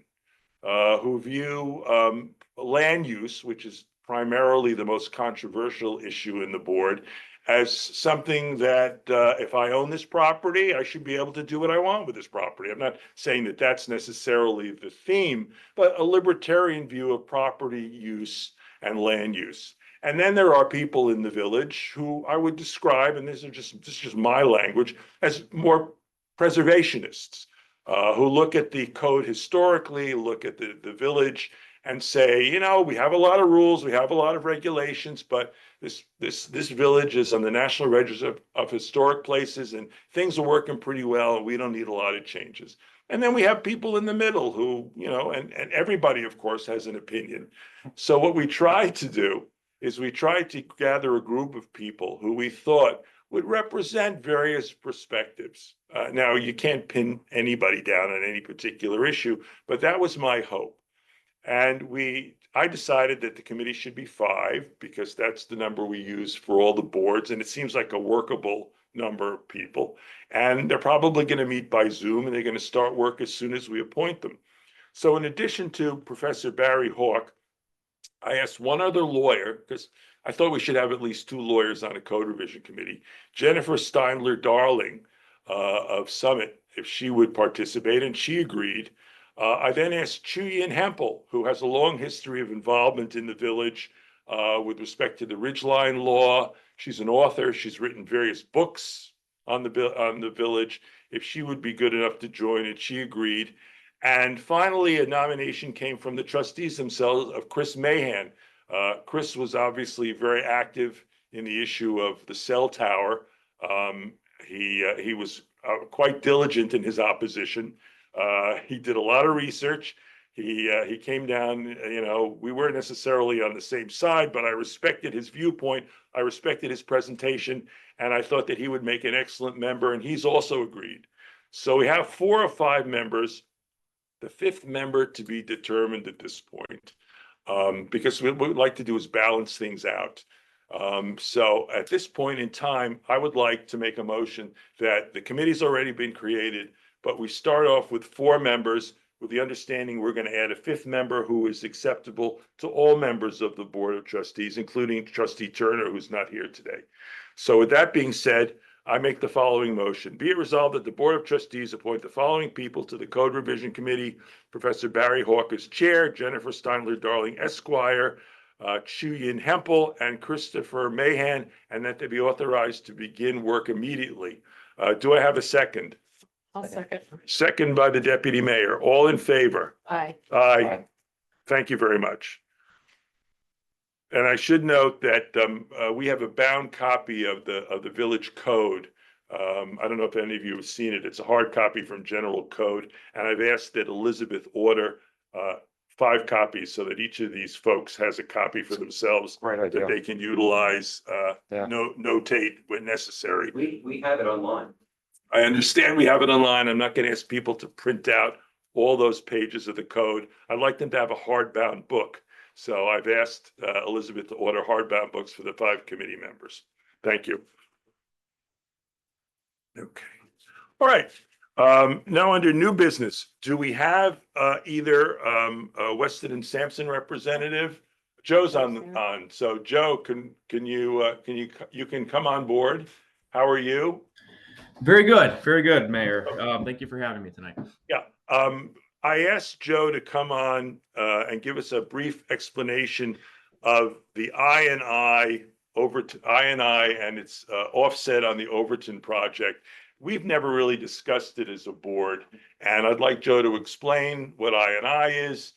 who view land use, which is primarily the most controversial issue in the board, as something that if I own this property, I should be able to do what I want with this property. I'm not saying that that's necessarily the theme, but a libertarian view of property use and land use. And then there are people in the village who I would describe, and this is just my language, as more preservationists, who look at the code historically, look at the village and say, you know, we have a lot of rules, we have a lot of regulations, but this village is on the National Register of Historic Places and things are working pretty well and we don't need a lot of changes. And then we have people in the middle who, you know, and everybody, of course, has an opinion. So what we tried to do is we tried to gather a group of people who we thought would represent various perspectives. Now, you can't pin anybody down on any particular issue, but that was my hope. And I decided that the committee should be 5 because that's the number we use for all the boards. And it seems like a workable number of people. And they're probably going to meet by Zoom and they're going to start work as soon as we appoint them. So in addition to Professor Barry Hawk, I asked one other lawyer, because I thought we should have at least 2 lawyers on a code revision committee, Jennifer Steindler Darling of Summit, if she would participate, and she agreed. I then asked Chu-Yin Hempel, who has a long history of involvement in the village with respect to the Ridgeline law. She's an author. She's written various books on the village. If she would be good enough to join it, she agreed. And finally, a nomination came from the trustees themselves of Chris Mahan. Chris was obviously very active in the issue of the cell tower. He was quite diligent in his opposition. He did a lot of research. He came down, you know, we weren't necessarily on the same side, but I respected his viewpoint. I respected his presentation, and I thought that he would make an excellent member, and he's also agreed. So we have 4 or 5 members. The 5th member to be determined at this point, because what we'd like to do is balance things out. So at this point in time, I would like to make a motion that the committee's already been created, but we start off with 4 members with the understanding we're going to add a 5th member who is acceptable to all members of the Board of Trustees, including Trustee Turner, who's not here today. So with that being said, I make the following motion. Be it resolved that the Board of Trustees appoint the following people to the Code Revision Committee: Professor Barry Hawk as chair, Jennifer Steindler Darling Esquire, Chu-Yin Hempel, and Christopher Mahan, and that they be authorized to begin work immediately. Do I have a second? I'll second. Second by the Deputy Mayor. All in favor? Aye. Aye. Thank you very much. And I should note that we have a bound copy of the village code. I don't know if any of you have seen it. It's a hard copy from General Code, and I've asked that Elizabeth order 5 copies so that each of these folks has a copy for themselves Great idea. that they can utilize, Yeah. notate when necessary. We have it online. I understand we have it online. I'm not going to ask people to print out all those pages of the code. I'd like them to have a hardbound book. So I've asked Elizabeth to order hardbound books for the 5 committee members. Thank you. Okay. All right. Now under new business, do we have either a Weston and Sampson representative? Joe's on. So Joe, can you can come on board? How are you? Very good, Mayor. Thank you for having me tonight. Yeah. I asked Joe to come on and give us a brief explanation of the I&I and its offset on the Overton project. We've never really discussed it as a board, and I'd like Joe to explain what I&I is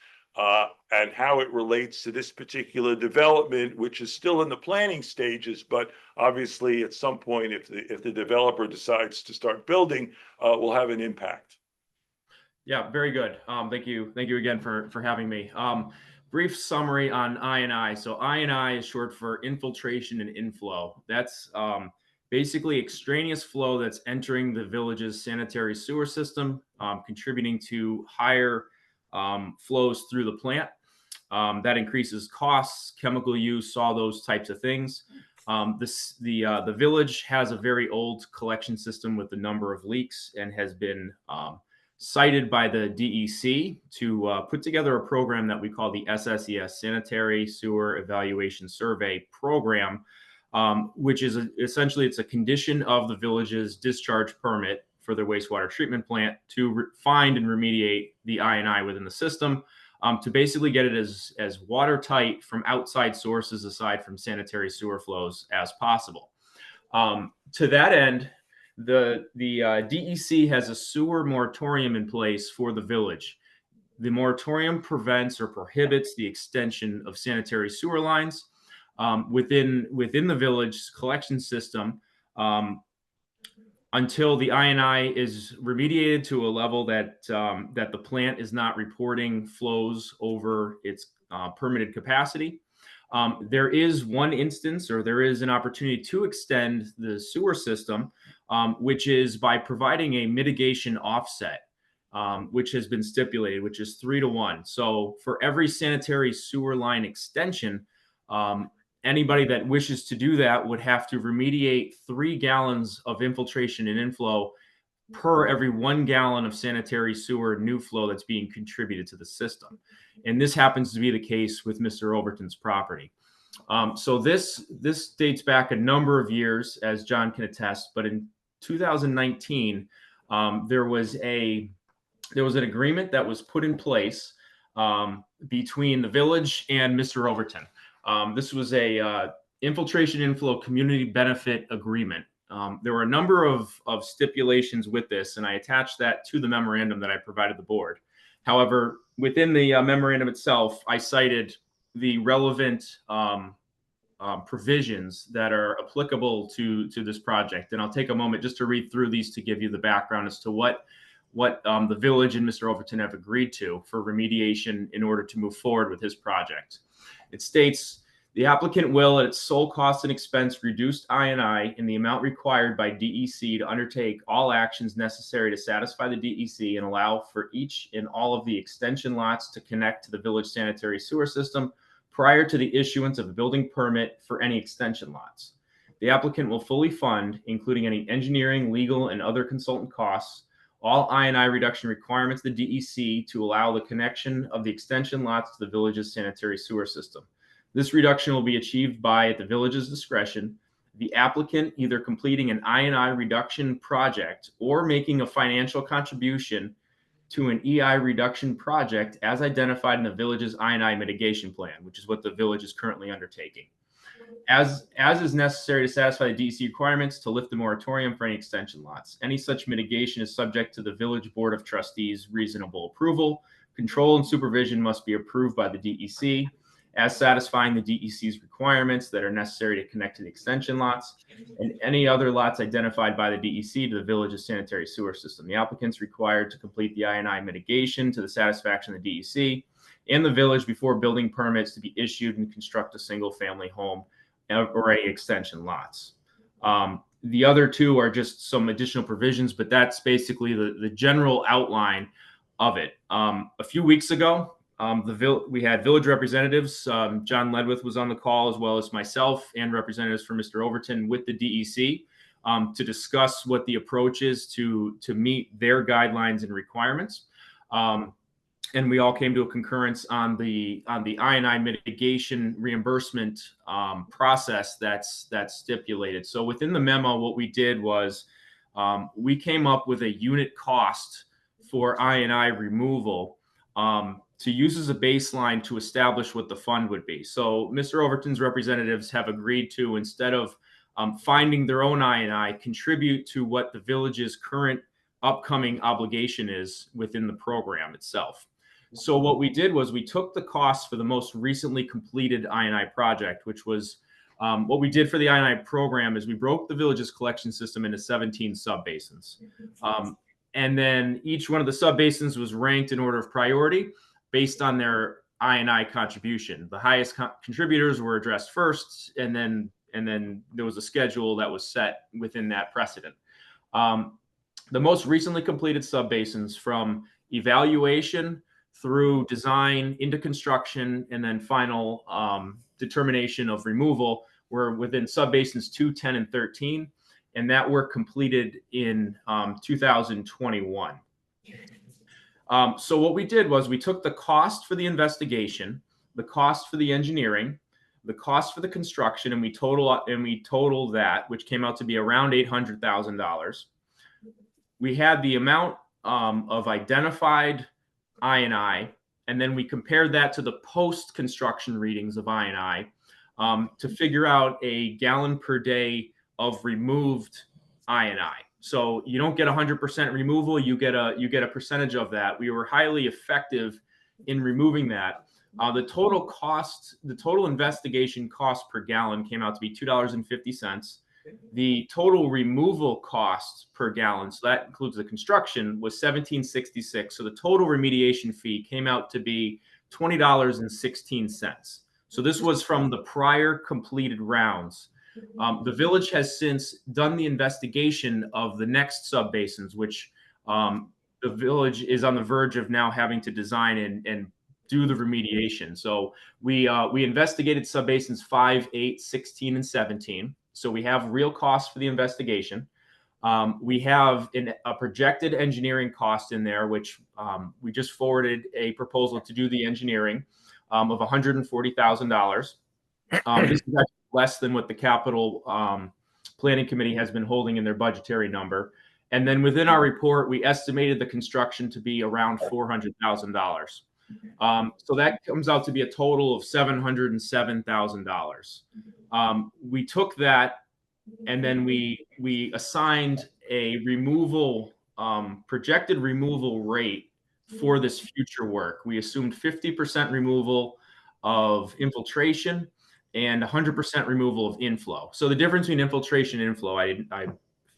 and how it relates to this particular development, which is still in the planning stages, but obviously at some point, if the developer decides to start building, will have an impact. Yeah, very good. Thank you again for having me. Brief summary on I&I. So I&I is short for infiltration and inflow. That's basically extraneous flow that's entering the village's sanitary sewer system, contributing to higher flows through the plant. That increases costs, chemical use, all those types of things. The village has a very old collection system with a number of leaks and has been cited by the DEC to put together a program that we call the SSES, Sanitary Sewer Evaluation Survey Program, which is essentially it's a condition of the village's discharge permit for their wastewater treatment plant to find and remediate the I&I within the system, to basically get it as watertight from outside sources aside from sanitary sewer flows as possible. To that end, the DEC has a sewer moratorium in place for the village. The moratorium prevents or prohibits the extension of sanitary sewer lines within the village's collection system until the I&I is remediated to a level that the plant is not reporting flows over its permitted capacity. There is one instance, or there is an opportunity to extend the sewer system, which is by providing a mitigation offset, which has been stipulated, which is 3-to-1. So for every sanitary sewer line extension, anybody that wishes to do that would have to remediate 3 gallons of infiltration and inflow per every 1 gallon of sanitary sewer new flow that's being contributed to the system. And this happens to be the case with Mr. Overton's property. So this dates back a number of years, as John can attest, but in 2019, there was an agreement that was put in place between the village and Mr. Overton. This was a infiltration inflow community benefit agreement. There were a number of stipulations with this, and I attached that to the memorandum that I provided the board. However, within the memorandum itself, I cited the relevant provisions that are applicable to this project. And I'll take a moment just to read through these to give you the background as to what the village and Mr. Overton have agreed to for remediation in order to move forward with his project. It states, the applicant will, at its sole cost and expense, reduce I&I in the amount required by DEC to undertake all actions necessary to satisfy the DEC and allow for each and all of the extension lots to connect to the village sanitary sewer system prior to the issuance of a building permit for any extension lots. The applicant will fully fund, including any engineering, legal, and other consultant costs, all I&I reduction requirements of the DEC to allow the connection of the extension lots to the village's sanitary sewer system. This reduction will be achieved by, at the village's discretion, the applicant either completing an I&I reduction project or making a financial contribution to an EI reduction project as identified in the village's I&I mitigation plan, which is what the village is currently undertaking. As is necessary to satisfy the DEC requirements to lift the moratorium for any extension lots. Any such mitigation is subject to the Village Board of Trustees' reasonable approval. Control and supervision must be approved by the DEC as satisfying the DEC's requirements that are necessary to connect to the extension lots and any other lots identified by the DEC to the village's sanitary sewer system. The applicant's required to complete the I&I mitigation to the satisfaction of the DEC and the village before building permits to be issued and construct a single family home or any extension lots. The other two are just some additional provisions, but that's basically the general outline of it. A few weeks ago, we had village representatives. John Ledwith was on the call, as well as myself and representatives from Mr. Overton with the DEC to discuss what the approach is to meet their guidelines and requirements. And we all came to a concurrence on the I&I mitigation reimbursement process that's stipulated. So within the memo, what we did was we came up with a unit cost for I&I removal to use as a baseline to establish what the fund would be. So Mr. Overton's representatives have agreed to, instead of finding their own I&I, contribute to what the village's current upcoming obligation is within the program itself. So what we did was we took the costs for the most recently completed I&I project, which was what we did for the I&I program is we broke the village's collection system into 17 subbasins. And then each one of the subbasins was ranked in order of priority based on their I&I contribution. The highest contributors were addressed first, and then there was a schedule that was set within that precedent. The most recently completed subbasins, from evaluation through design into construction and then final determination of removal. We're within subbasins 2, 10, and 13, and that work completed in 2021. So what we did was we took the cost for the investigation, the cost for the engineering, the cost for the construction, and we totaled that, which came out to be around $800,000. We had the amount of identified I&I, and then we compared that to the post-construction readings of I&I to figure out a gallon per day of removed I&I. So you don't get 100% removal, you get a percentage of that. We were highly effective in removing that. The total investigation cost per gallon came out to be $2.50. The total removal cost per gallon, so that includes the construction, was $17.66. So the total remediation fee came out to be $20.16. So this was from the prior completed rounds. The village has since done the investigation of the next subbasins, which the village is on the verge of now having to design and do the remediation. So we investigated subbasins 5, 8, 16, and 17. So we have real costs for the investigation. We have a projected engineering cost in there, which we just forwarded a proposal to do the engineering of $140,000. This is actually less than what the capital planning committee has been holding in their budgetary number. And then within our report, we estimated the construction to be around $400,000. So that comes out to be a total of $707,000. We took that and then we assigned a removal, projected removal rate for this future work. We assumed 50% removal of infiltration and 100% removal of inflow. So the difference between infiltration and inflow, I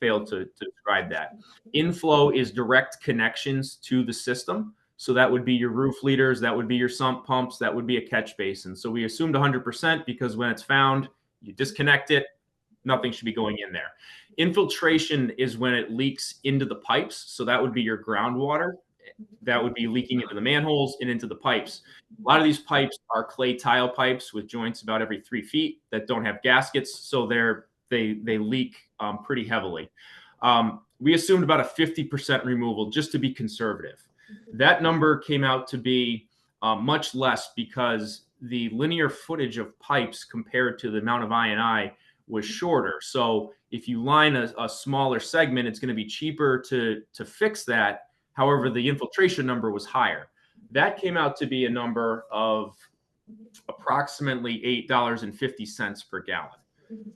failed to describe that. Inflow is direct connections to the system. So that would be your roof leaders, that would be your sump pumps, that would be a catch basin. So we assumed 100% because when it's found, you disconnect it, nothing should be going in there. Infiltration is when it leaks into the pipes. So that would be your groundwater. That would be leaking into the manholes and into the pipes. A lot of these pipes are clay tile pipes with joints about every 3 feet that don't have gaskets. So they leak pretty heavily. We assumed about a 50% removal just to be conservative. That number came out to be much less because the linear footage of pipes compared to the amount of I&I was shorter. So if you line a smaller segment, it's going to be cheaper to fix that. However, the infiltration number was higher. That came out to be a number of approximately $8.50 per gallon.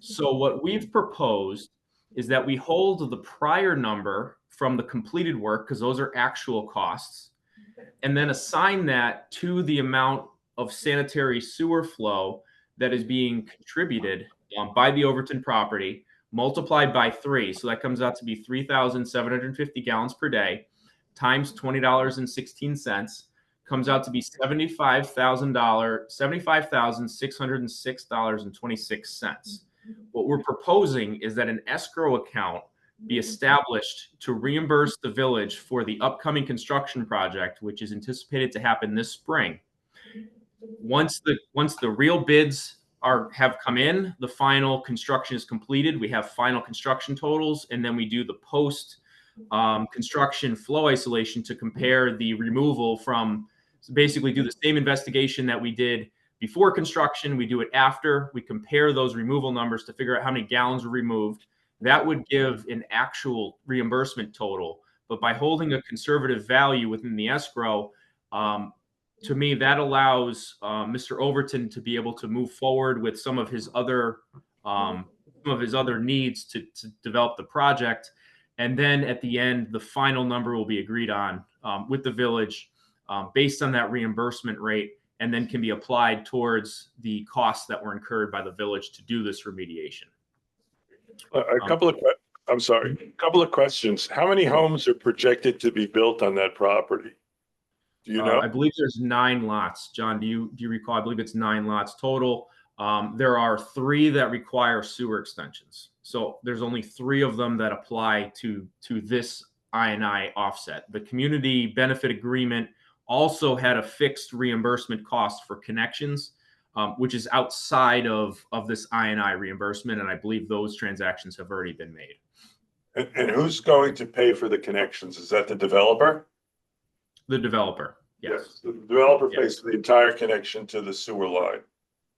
So what we've proposed is that we hold the prior number from the completed work, because those are actual costs, and then assign that to the amount of sanitary sewer flow that is being contributed by the Overton property, multiplied by 3. So that comes out to be 3,750 gallons per day times $20.16 comes out to be $75,606.26. What we're proposing is that an escrow account be established to reimburse the village for the upcoming construction project, which is anticipated to happen this spring. Once the real bids have come in, the final construction is completed. We have final construction totals, and then we do the post construction flow isolation to compare the removal from. So basically, do the same investigation that we did before construction. We do it after. We compare those removal numbers to figure out how many gallons were removed. That would give an actual reimbursement total. But by holding a conservative value within the escrow, to me, that allows Mr. Overton to be able to move forward with some of his other needs to develop the project. And then at the end, the final number will be agreed on with the village based on that reimbursement rate, and then can be applied towards the costs that were incurred by the village to do this remediation. A couple of questions. How many homes are projected to be built on that property? Do you know? I believe there's 9 lots. John, do you recall? I believe it's 9 lots total. There are 3 that require sewer extensions. So there's only 3 of them that apply to this I&I offset. The community benefit agreement also had a fixed reimbursement cost for connections, which is outside of this INI reimbursement. And I believe those transactions have already been made. And who's going to pay for the connections? Is that the developer? The developer, yes. The developer Yes. pays for the entire connection to the sewer line.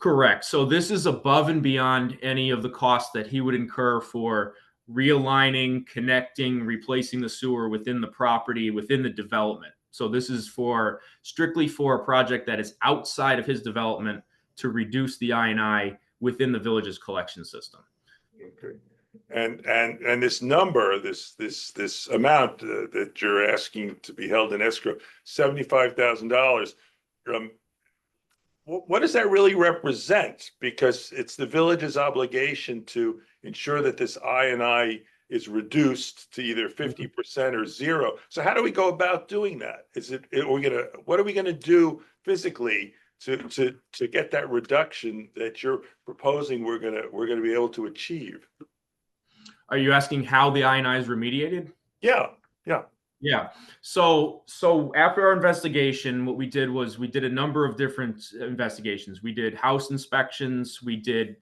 Correct. So this is above and beyond any of the costs that he would incur for realigning, connecting, replacing the sewer within the property, within the development. So this is strictly for a project that is outside of his development to reduce the INI within the village's collection system. Okay. And this number, this amount that you're asking to be held in escrow, $75,000. What does that really represent? Because it's the village's obligation to ensure that this INI is reduced to either 50% or zero. So how do we go about doing that? What are we gonna do physically to get that reduction that you're proposing we're gonna be able to achieve? Are you asking how the INI is remediated? Yeah. Yeah. So after our investigation, what we did was we did a number of different investigations. We did house inspections. We did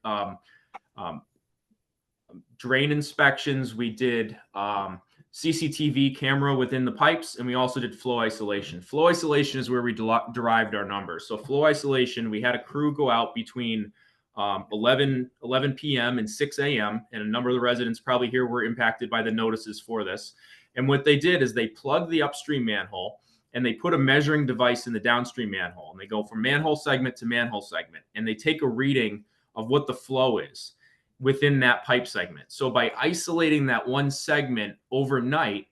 drain inspections. We did CCTV camera within the pipes, and we also did flow isolation. Flow isolation is where we derived our numbers. So flow isolation, we had a crew go out between 11 p.m. and 6 a.m. And a number of the residents probably here were impacted by the notices for this. And what they did is they plugged the upstream manhole and they put a measuring device in the downstream manhole. And they go from manhole segment to manhole segment. And they take a reading of what the flow is within that pipe segment. So by isolating that one segment overnight,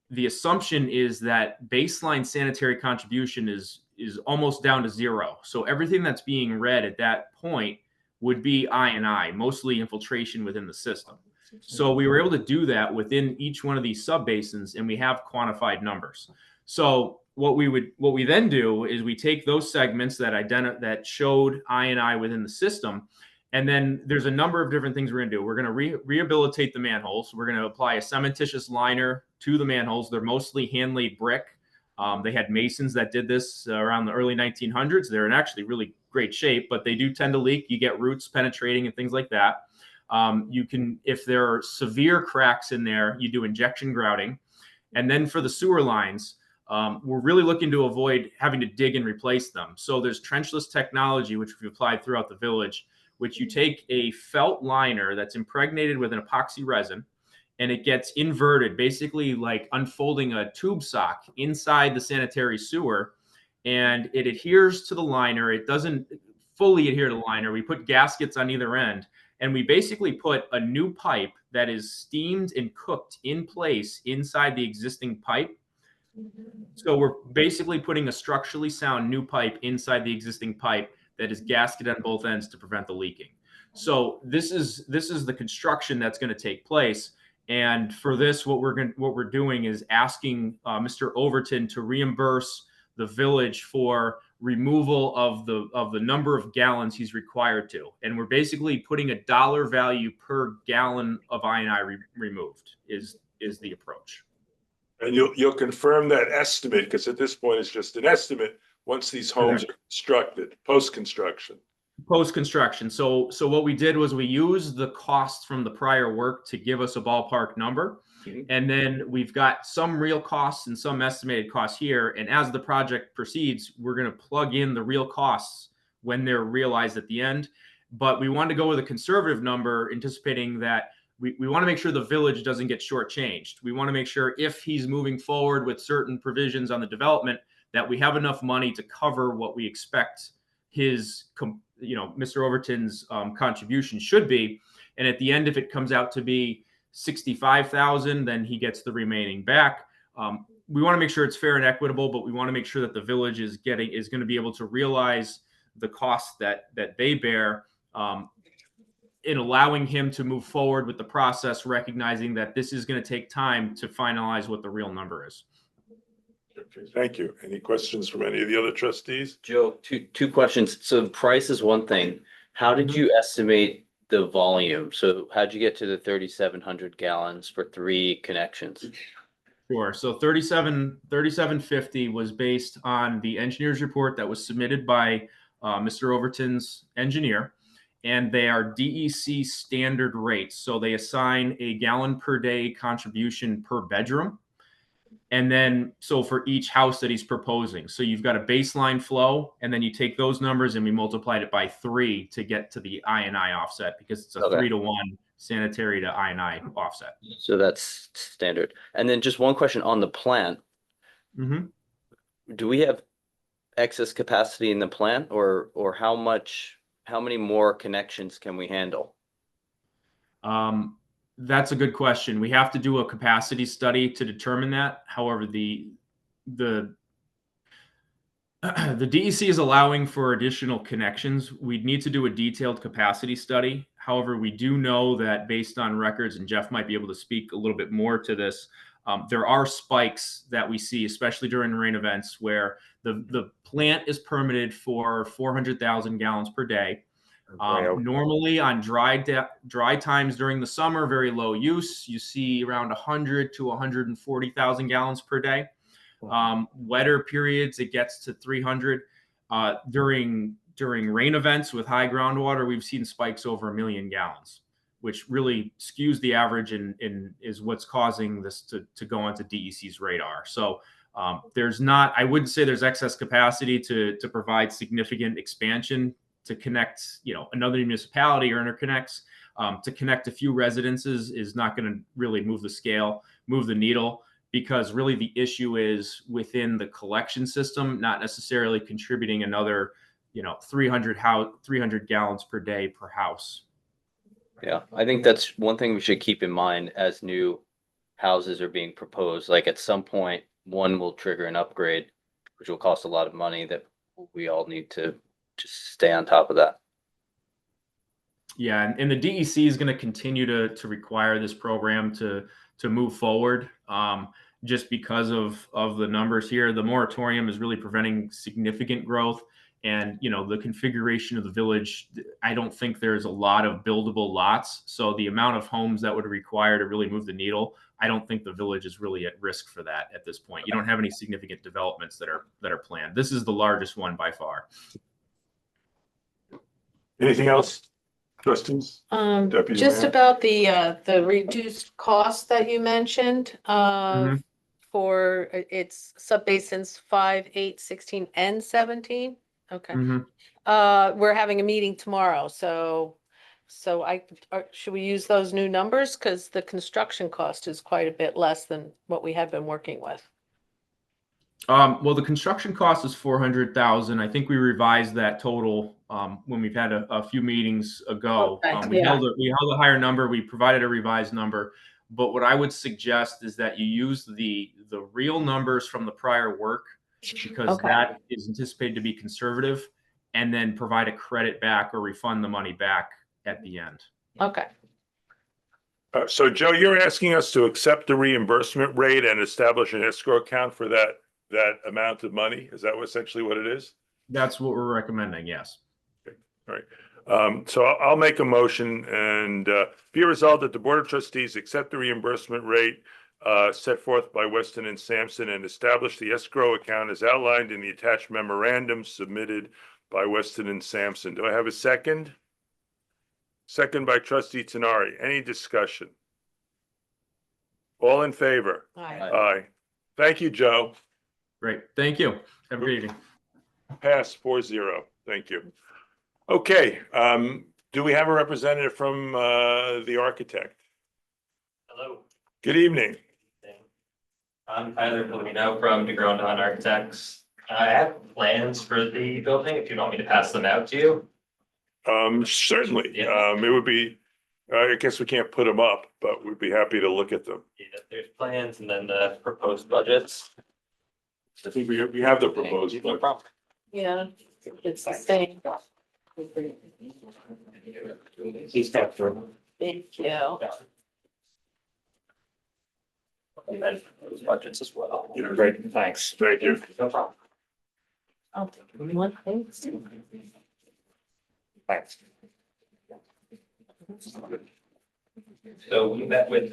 the assumption is that baseline sanitary contribution is almost down to zero. So everything that's being read at that point would be INI, mostly infiltration within the system. So we were able to do that within each one of these subbasins, and we have quantified numbers. So what we then do is we take those segments that showed INI within the system, and then there's a number of different things we're going to do. We're going to rehabilitate the manholes. We're going to apply a cementitious liner to the manholes. They're mostly hand-laid brick. They had masons that did this around the early 1900s. They're in actually really great shape, but they do tend to leak. You get roots penetrating and things like that. If there are severe cracks in there, you do injection grouting. And then for the sewer lines, we're really looking to avoid having to dig and replace them. So there's trenchless technology, which we've applied throughout the village, which you take a felt liner that's impregnated with an epoxy resin, and it gets inverted, basically like unfolding a tube sock inside the sanitary sewer, and it adheres to the liner. It doesn't fully adhere to the liner. We put gaskets on either end, and we basically put a new pipe that is steamed and cooked in place inside the existing pipe. So we're basically putting a structurally sound new pipe inside the existing pipe that is gasketed on both ends to prevent the leaking. So this is the construction that's going to take place. And for this, what we're doing is asking Mr. Overton to reimburse the village for removal of the number of gallons he's required to. And we're basically putting a dollar value per gallon of INI removed is the approach. And you'll confirm that estimate, because at this point it's just an estimate, once these homes are constructed, post-construction. Post-construction. So what we did was we used the costs from the prior work to give us a ballpark number. And then we've got some real costs and some estimated costs here. And as the project proceeds, we're going to plug in the real costs when they're realized at the end. But we wanted to go with a conservative number, anticipating that we want to make sure the village doesn't get shortchanged. We want to make sure if he's moving forward with certain provisions on the development, that we have enough money to cover what we expect his, Mr. Overton's contribution should be. And at the end, if it comes out to be 65,000, then he gets the remaining back. We want to make sure it's fair and equitable, but we want to make sure that the village is going to be able to realize the costs that they bear in allowing him to move forward with the process, recognizing that this is going to take time to finalize what the real number is. Okay, thank you. Any questions from any of the other trustees? Joe, two questions. So the price is one thing. How did you estimate the volume? So how'd you get to the 3,700 gallons for 3 connections? Sure. So 3750 was based on the engineer's report that was submitted by Mr. Overton's engineer, and they are DEC standard rates. So they assign a gallon per day contribution per bedroom. And then, so for each house that he's proposing, so you've got a baseline flow, and then you take those numbers and we multiplied it by 3 to get to the I&I offset, because it's a Okay. 3-to-1 sanitary to I&I offset. So that's standard. And then just one question on the plant. Mm-hmm. Do we have excess capacity in the plant, or how many more connections can we handle? That's a good question. We have to do a capacity study to determine that. However, the DEC is allowing for additional connections. We'd need to do a detailed capacity study. However, we do know that based on records, and Jeff might be able to speak a little bit more to this, there are spikes that we see, especially during rain events, where the plant is permitted for 400,000 gallons per day. Normally on dry times during the summer, very low use, you see around 100 to 140,000 gallons per day. Wetter periods, it gets to 300. During rain events with high groundwater, we've seen spikes over 1 million gallons, which really skews the average and is what's causing this to go onto DEC's radar. So I wouldn't say there's excess capacity to provide significant expansion to connect, another municipality or interconnects. To connect a few residences is not going to really move the needle, because really the issue is within the collection system, not necessarily contributing another, 300 gallons per day per house. Yeah, I think that's one thing we should keep in mind as new houses are being proposed. Like at some point, one will trigger an upgrade, which will cost a lot of money that we all need to just stay on top of that. Yeah, and the DEC is going to continue to require this program to move forward, just because of the numbers here. The moratorium is really preventing significant growth, and the configuration of the village. I don't think there's a lot of buildable lots, so the amount of homes that would require to really move the needle, I don't think the village is really at risk for that at this point. You don't have any significant developments that are planned. This is the largest one by far. Anything else, trustees? Deputy Just Mayor? about the reduced cost that you mentioned, for it's subbasins 5, 8, 16, and 17. Okay. We're having a meeting tomorrow, so should we use those new numbers? Because the construction cost is quite a bit less than what we had been working with. Well, the construction cost is 400,000. I think we revised that total when we've had a few meetings ago. Okay, We held a higher number. We provided a revised number. But what I would suggest is that you use the real numbers from the prior work, because that is anticipated to be conservative, and then provide a credit back or refund the money back at the end. Okay. So Joe, you're asking us to accept the reimbursement rate and establish an escrow account for that amount of money? Is that essentially what it is? That's what we're recommending, yes. Okay. All right. So I'll make a motion, and be it resolved that the Board of Trustees accept the reimbursement rate set forth by Weston and Sampson and establish the escrow account as outlined in the attached memorandum submitted by Weston and Sampson. Do I have a second? Second by Trustee Tenari. Any discussion? All in favor? Aye. Aye. Thank you, Joe. Great. Thank you. Have a great evening. Pass 4-0. Thank you. Okay, do we have a representative from the architect? Hello, Good evening. I'm Tyler Filipino from DeGrondon Architects. I have plans for the building, if you want me to pass them out to you. Certainly. Yeah. It would be, I guess we can't put them up, but we'd be happy to look at them. Yeah, there's plans and then the proposed budgets. I think we have the proposed. No problem. Yeah, it's the same. Please step through. Thank you. And then those budgets as well. Great. Thanks. Thank you. No problem. I'll take one thing. Thanks. So we met with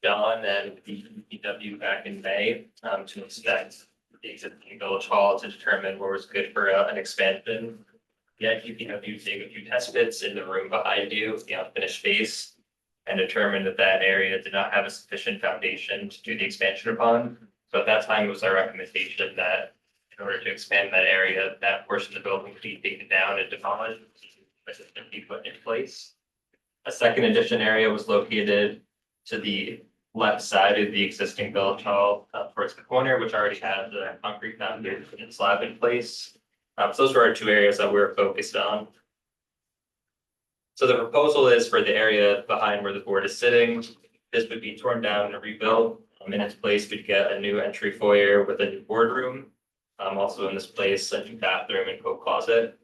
John and the DPW back in May, to inspect the existing village hall to determine where was good for an expansion. Yeah, DPW take a few test pits in the room behind you, the unfinished space, and determined that that area did not have a sufficient foundation to do the expansion upon. So at that time, it was our recommendation that in order to expand that area, that portion of the building be taken down and demolished, and be put in place. A second addition area was located to the left side of the existing village hall, towards the corner, which already had the concrete foundation and slab in place. So those were our two areas that we were focused on. So the proposal is for the area behind where the board is sitting, this would be torn down and rebuilt. In its place, we'd get a new entry foyer with a new boardroom. Also in this place, a new bathroom and coat closet.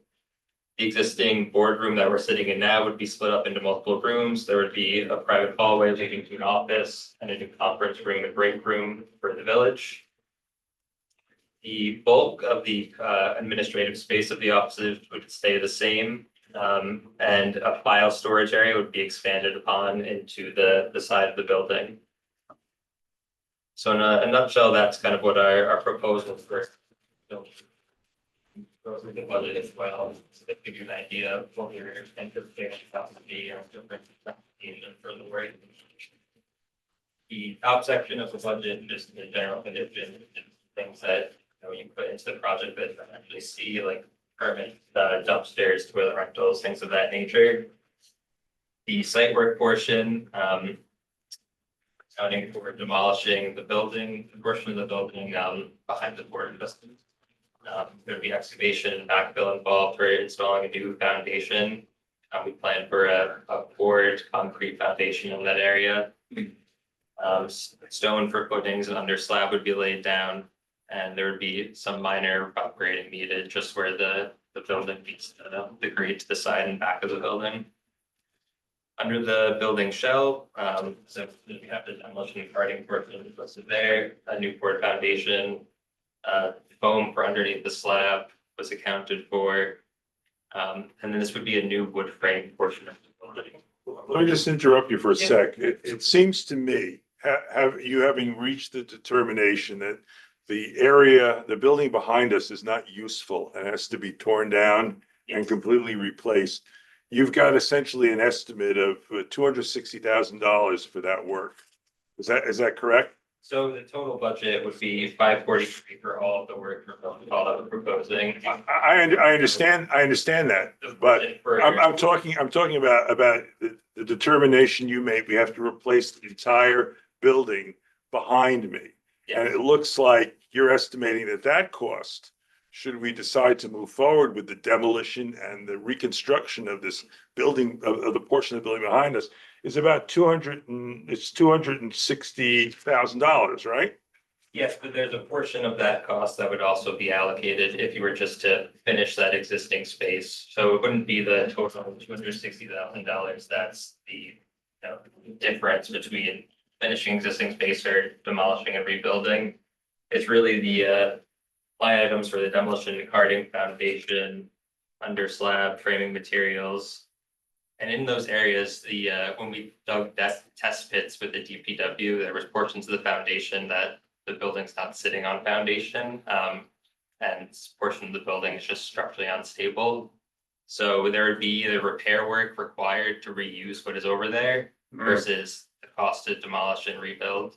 The existing boardroom that we're sitting in now would be split up into multiple rooms. There would be a private hallway leading to an office and a new conference room and break room for the village. The bulk of the administrative space of the offices would stay the same. And a file storage area would be expanded upon into the side of the building. So in a nutshell, that's kind of what our proposal for goes with the budget as well, so that give you an idea of what your anticipated cost would be or different expectation for the rate. The top section of the budget, just the general condition, things that you put into the project that you actually see, like permit dumpsters, toilet rentals, things of that nature. The site work portion, accounting for demolishing the building, the portion of the building behind the board investment. There'd be excavation and backfill involved for installing a new foundation. We plan for a poured concrete foundation in that area. Stone for footings and under slab would be laid down, and there would be some minor upgrading needed just where the building meets the grade to the side and back of the building. Under the building shell, so we have the demolition and carting portion listed there, a new poured foundation, foam for underneath the slab was accounted for. And then this would be a new wood frame portion of the building. Let me just interrupt you for a sec. It seems to me, having reached the determination that the area, the building behind us is not useful and has to be torn down and completely replaced. You've got essentially an estimate of $260,000 for that work. Is that correct? So the total budget would be $543 for all of the work for building hall that we're proposing. I understand that, but I'm talking about the determination you made. We have to replace the entire building behind me. And it looks like you're estimating that cost, should we decide to move forward with the demolition and the reconstruction of this building, of the portion of the building behind us, is about $260,000, right? Yes, but there's a portion of that cost that would also be allocated if you were just to finish that existing space. So it wouldn't be the total $260,000. That's the difference between finishing existing space or demolishing and rebuilding. It's really the line items for the demolition and carting, foundation, under slab, framing materials. And in those areas, when we dug test pits with the DPW, there was portions of the foundation that the building's not sitting on foundation. And portion of the building is just structurally unstable. So there would be the repair work required to reuse what is over there versus the cost to demolish and rebuild.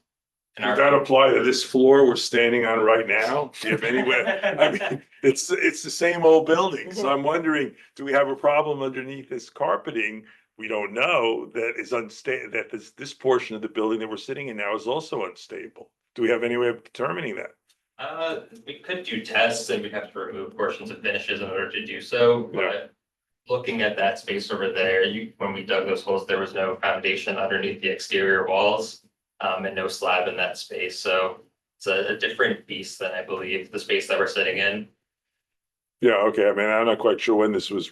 Does that apply to this floor we're standing on right now? Do you have any way? I mean, it's the same old building. So I'm wondering, do we have a problem underneath this carpeting? We don't know that is unstable, that this portion of the building that we're sitting in now is also unstable. Do we have any way of determining that? We could do tests and we'd have to remove portions of finishes in order to do so, but looking at that space over there, when we dug those holes, there was no foundation underneath the exterior walls. And no slab in that space, so it's a different beast than I believe the space that we're sitting in. Yeah, okay, I mean, I'm not quite sure when this was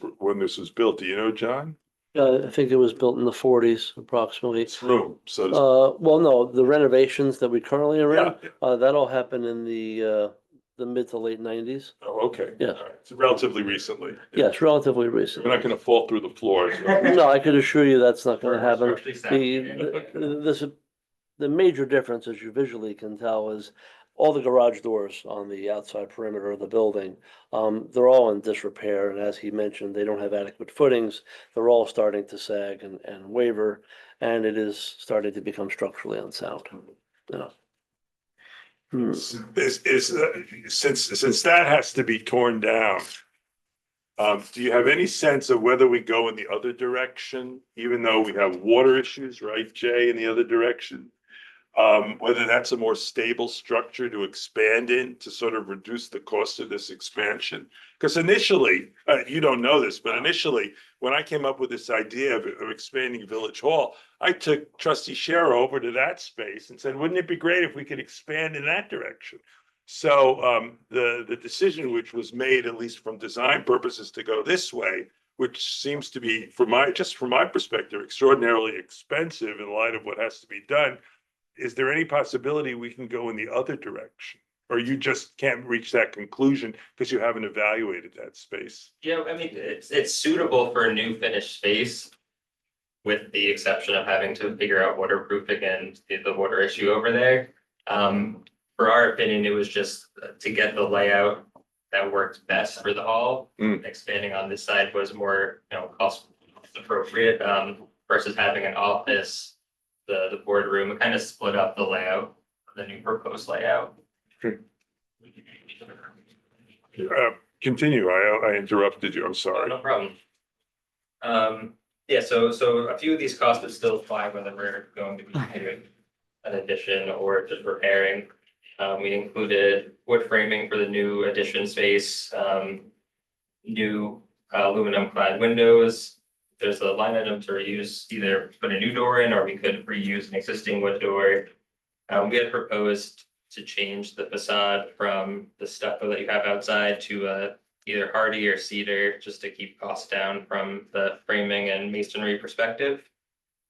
built, do you know, John? I think it was built in the 40s approximately. It's room, so. Well, no, the renovations that we currently are in, Yeah. that all happened in the mid to late 90s. Oh, okay. Yeah. All right. It's relatively recently. Yes, relatively recent. We're not gonna fall through the floors. No, I could assure you that's not gonna We're happen. structurally sound. the major difference, as you visually can tell, is all the garage doors on the outside perimeter of the building. They're all in disrepair, and as he mentioned, they don't have adequate footings. They're all starting to sag and waver, and it is starting to become structurally unsound. Yeah. Since that has to be torn down, do you have any sense of whether we go in the other direction, even though we have water issues, right, Jay, in the other direction? Whether that's a more stable structure to expand in to sort of reduce the cost of this expansion? Because initially, you don't know this, but initially, when I came up with this idea of expanding Village Hall, I took Trustee Scher over to that space and said, wouldn't it be great if we could expand in that direction? So the decision which was made, at least from design purposes, to go this way, which seems to be, from my perspective, extraordinarily expensive in light of what has to be done. Is there any possibility we can go in the other direction? Or you just can't reach that conclusion because you haven't evaluated that space? Yeah, I mean, it's suitable for a new finished space. With the exception of having to figure out waterproofing and the water issue over there. For our opinion, it was just to get the layout that worked best for the hall. Expanding on this side was more, cost appropriate, versus having an office. The boardroom, it kind of split up the layout, the new proposed layout. Continue, I interrupted you, I'm Oh, sorry. no problem. Yeah, so a few of these costs would still apply whether we're going to be doing an addition or just repairing. We included wood framing for the new addition space, new aluminum clad windows. There's a line item to reuse, either put a new door in or we could reuse an existing wood door. We had proposed to change the facade from the stucco that you have outside to either hardy or cedar, just to keep costs down from the framing and masonry perspective.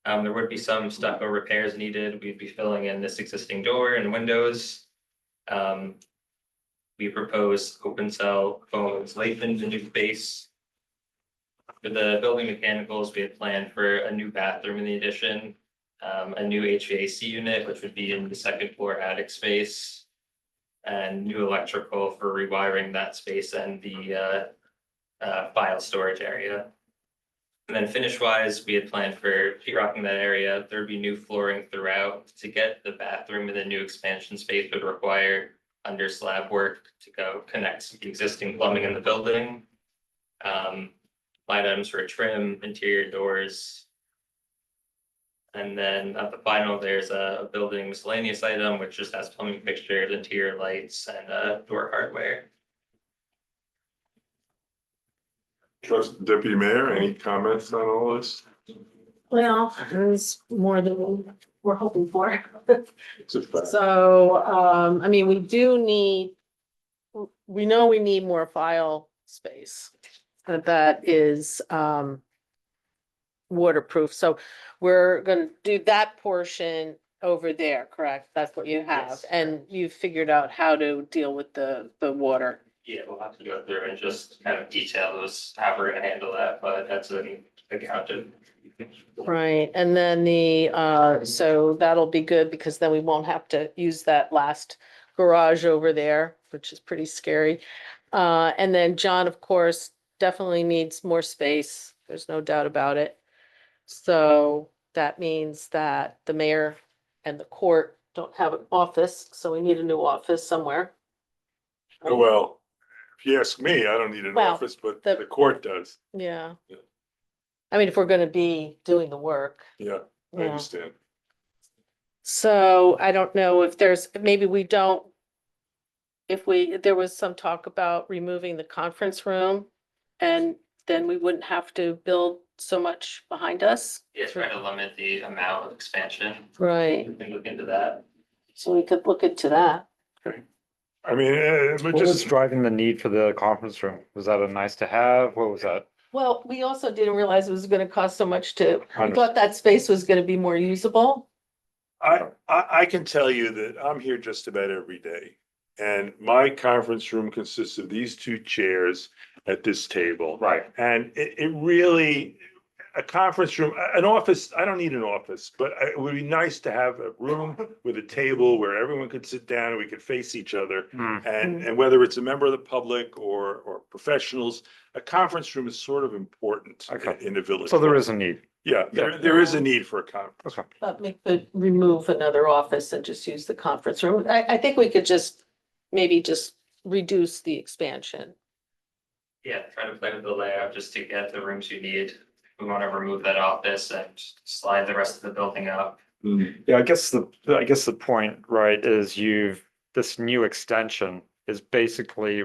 There would be some stucco repairs needed. We'd be filling in this existing door and windows. We proposed open cell foam insulation in the new space. For the building mechanicals, we had planned for a new bathroom in the addition, a new HVAC unit, which would be in the second floor attic space, and new electrical for rewiring that space and the file storage area. And then finish wise, we had planned for sheetrocking that area. There'd be new flooring throughout. To get the bathroom in the new expansion space would require under slab work to go connect the existing plumbing in the building. Line items for trim, interior doors. And then at the final, there's a building miscellaneous item, which just has plumbing fixtures, interior lights, and door hardware. Trust Deputy Mayor, any comments on all this? Well, there's more than we're hoping for. It's a fact. So, I mean, we know we need more file space. That is waterproof, so we're gonna do that portion over there, correct? That's what you have, Yes. and you've figured out how to deal with the water. Yeah, we'll have to go through and just kind of detail those, how we're gonna handle that, but that's an accounted. Right, and then so that'll be good because then we won't have to use that last garage over there, which is pretty scary. And then John, of course, definitely needs more space. There's no doubt about it. So that means that the mayor and the court don't have an office, so we need a new office somewhere. Well, if you ask me, I don't need an Well, office, but the- the court does. Yeah. Yeah. I mean, if we're gonna be doing the work. Yeah, I Yeah. understand. So I don't know if maybe we don't. There was some talk about removing the conference room. And then we wouldn't have to build so much behind us. Yeah, try to limit the amount of expansion. Right, We can look into that. so we could look into that. I mean, but What was just, driving the need for the conference room? Was that a nice to have? What was that? Well, we also didn't realize it was gonna cost so much we Understood. thought that space was gonna be more usable. I can tell you that I'm here just about every day. And my conference room consists of these two chairs at this table. Right. And it really, a conference room, an office, I don't need an office, but it would be nice to have a room with a table where everyone could sit down and we could face each other. And whether it's a member of the public or professionals, a conference room is sort of important Okay. in the village. So there is a need. Yeah, there is a need for a conference. Okay. But we could remove another office and just use the conference room. I think we could just, maybe just reduce the expansion. Yeah, try to play with the layout just to get the rooms you need. We want to remove that office and slide the rest of the building up. Yeah, I guess the point, right, is this new extension is basically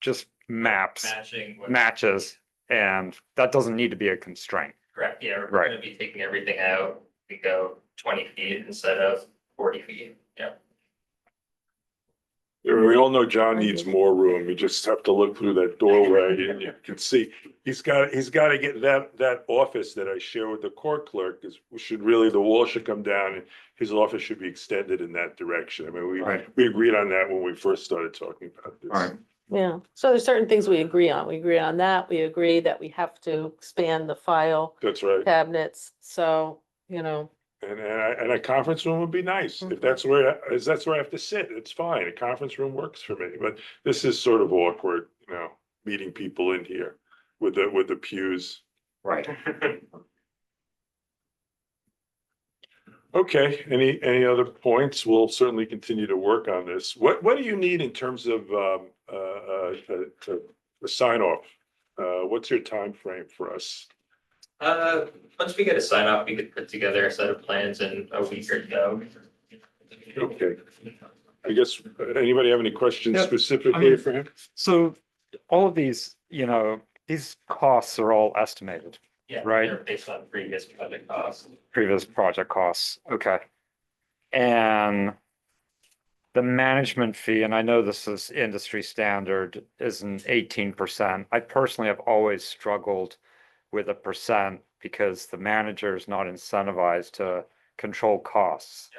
just matches, and that doesn't need to be a constraint. Correct, yeah, we're Right. gonna be taking everything out. We go 20 feet instead of 40 feet, yeah. We all know John needs more room. You just have to look through that doorway and you can see, he's got to get that office that I share with the court clerk is, the wall should come down and his office should be extended in that direction. I mean, we agreed on that when we first started talking about this. Right. Yeah, so there's certain things we agree on. We agree on that. We agree that we have to expand the file That's right. cabinets, so, you know. And a conference room would be nice. If that's where I have to sit, it's fine. A conference room works for me, but this is sort of awkward, meeting people in here with the pews. Right. Okay, any other points? We'll certainly continue to work on this. What do you need in terms of a sign off? What's your time frame for us? Once we get a sign off, we could put together a set of plans in a week or so. Okay. I guess, anybody have any questions Yeah, specifically for him? So all of these, these costs are all estimated, Yeah, Right. they're based on previous project costs. previous project costs. Okay. And the management fee, and I know this is industry standard, is an 18%. I personally have always struggled with a percent because the manager is not incentivized to control costs.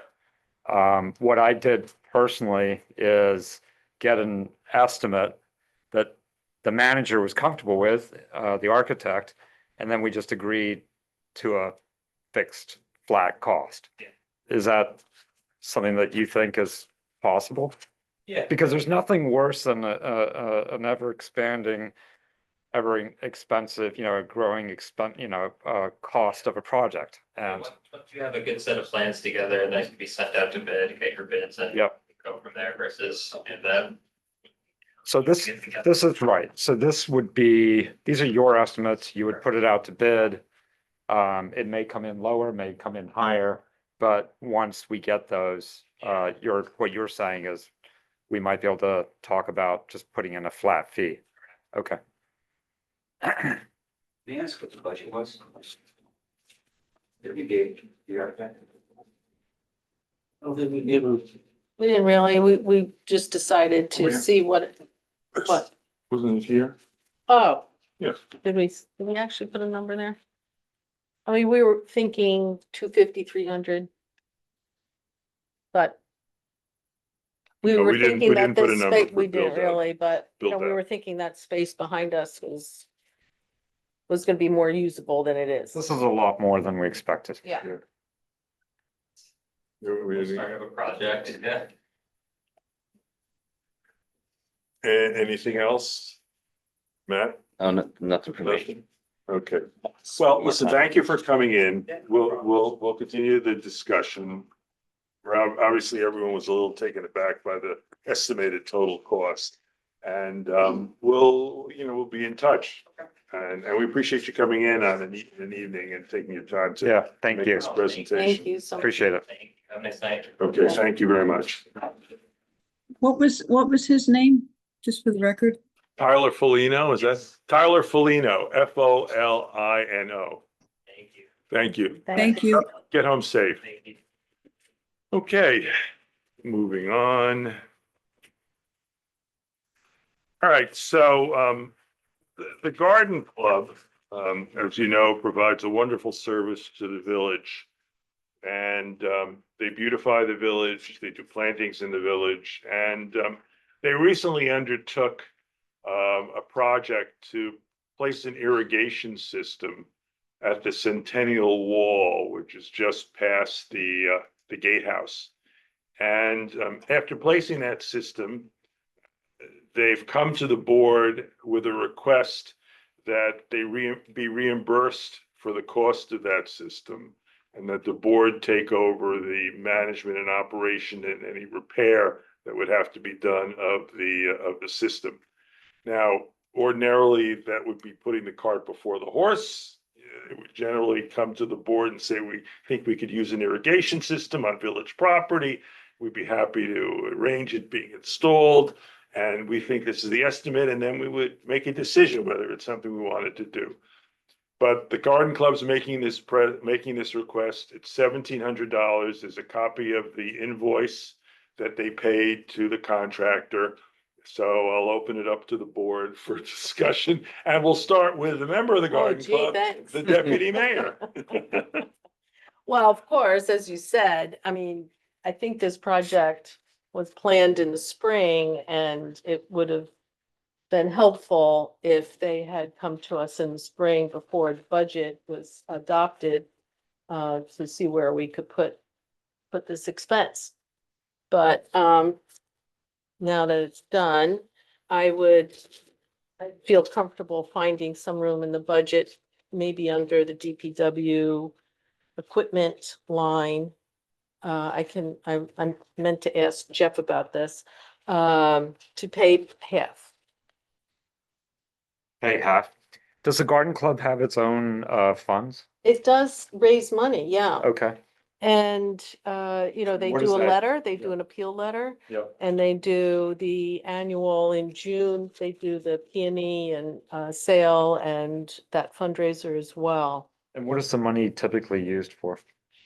What I did personally is get an estimate that the manager was comfortable with, the architect, and then we just agreed to a fixed flat cost. Yeah. Is that something that you think is possible? Yeah. Because there's nothing worse than an ever expanding, ever expensive, a growing cost of a project. And Once you have a good set of plans together, then it can be sent out to bid, get your bids and Yep. go from there versus and then. so this is right. So these are your estimates. You would put it out to bid. It may come in lower, may come in higher, but once we get those, what you're saying is we might be able to talk about just putting in a flat fee. Okay. May I ask what the budget was? That we gave the architect? We didn't really, we just decided to Where? see what, Wasn't it here? oh. Yes. Did we actually put a number there? I mean, we were thinking 250, 300. But we No, were we didn't- thinking we that didn't put a this number space, for we didn't build out. really, but Build we out. were thinking that space behind us was gonna be more usable than it is. This is a lot more than we expected. Yeah. Start of a project, yeah. Anything else? Matt? Oh, nothing for me. Okay. Well, listen, thank you for coming in. We'll continue the discussion. Obviously, everyone was a little taken aback by the estimated total cost. And we'll be in touch. And we appreciate you coming in on an evening and taking your time to Yeah, thank make you. this Thank presentation. you so much. Appreciate it. Thank you. Have a nice night. Okay, thank you very much. What was his name, just for the record? Tyler Folino, is that Tyler Folino, Folino? Thank you. Thank you. Thank you. Get home safe. Thank you. Okay, moving on. All right, so the Garden Club, as you know, provides a wonderful service to the village. And they beautify the village, they do plantings in the village, and they recently undertook a project to place an irrigation system at the Centennial Wall, which is just past the gatehouse. And after placing that system, they've come to the board with a request that they be reimbursed for the cost of that system, and that the board take over the management and operation and any repair that would have to be done of the system. Now, ordinarily, that would be putting the cart before the horse. It would generally come to the board and say, we think we could use an irrigation system on village property. We'd be happy to arrange it being installed. And we think this is the estimate, and then we would make a decision whether it's something we wanted to do. But the garden club's making this request. It's $1,700. There's a copy of the invoice that they paid to the contractor. So I'll open it up to the board for discussion, and we'll start with a member of the garden club, Thanks. the deputy mayor. Well, of course, as you said, I mean, I think this project was planned in the spring, and it would have been helpful if they had come to us in the spring before the budget was adopted, to see where we could put this expense. But now that it's done, I feel comfortable finding some room in the budget, maybe under the DPW equipment line. I'm meant to ask Jeff about this, to pay half. Pay half. Does the garden club have its own funds? It does raise money, yeah. Okay. And, they What do is a that? letter, they do an appeal letter. Yep. And they do the annual in June, they do the peony and sale and that fundraiser as well. And what is the money typically used for?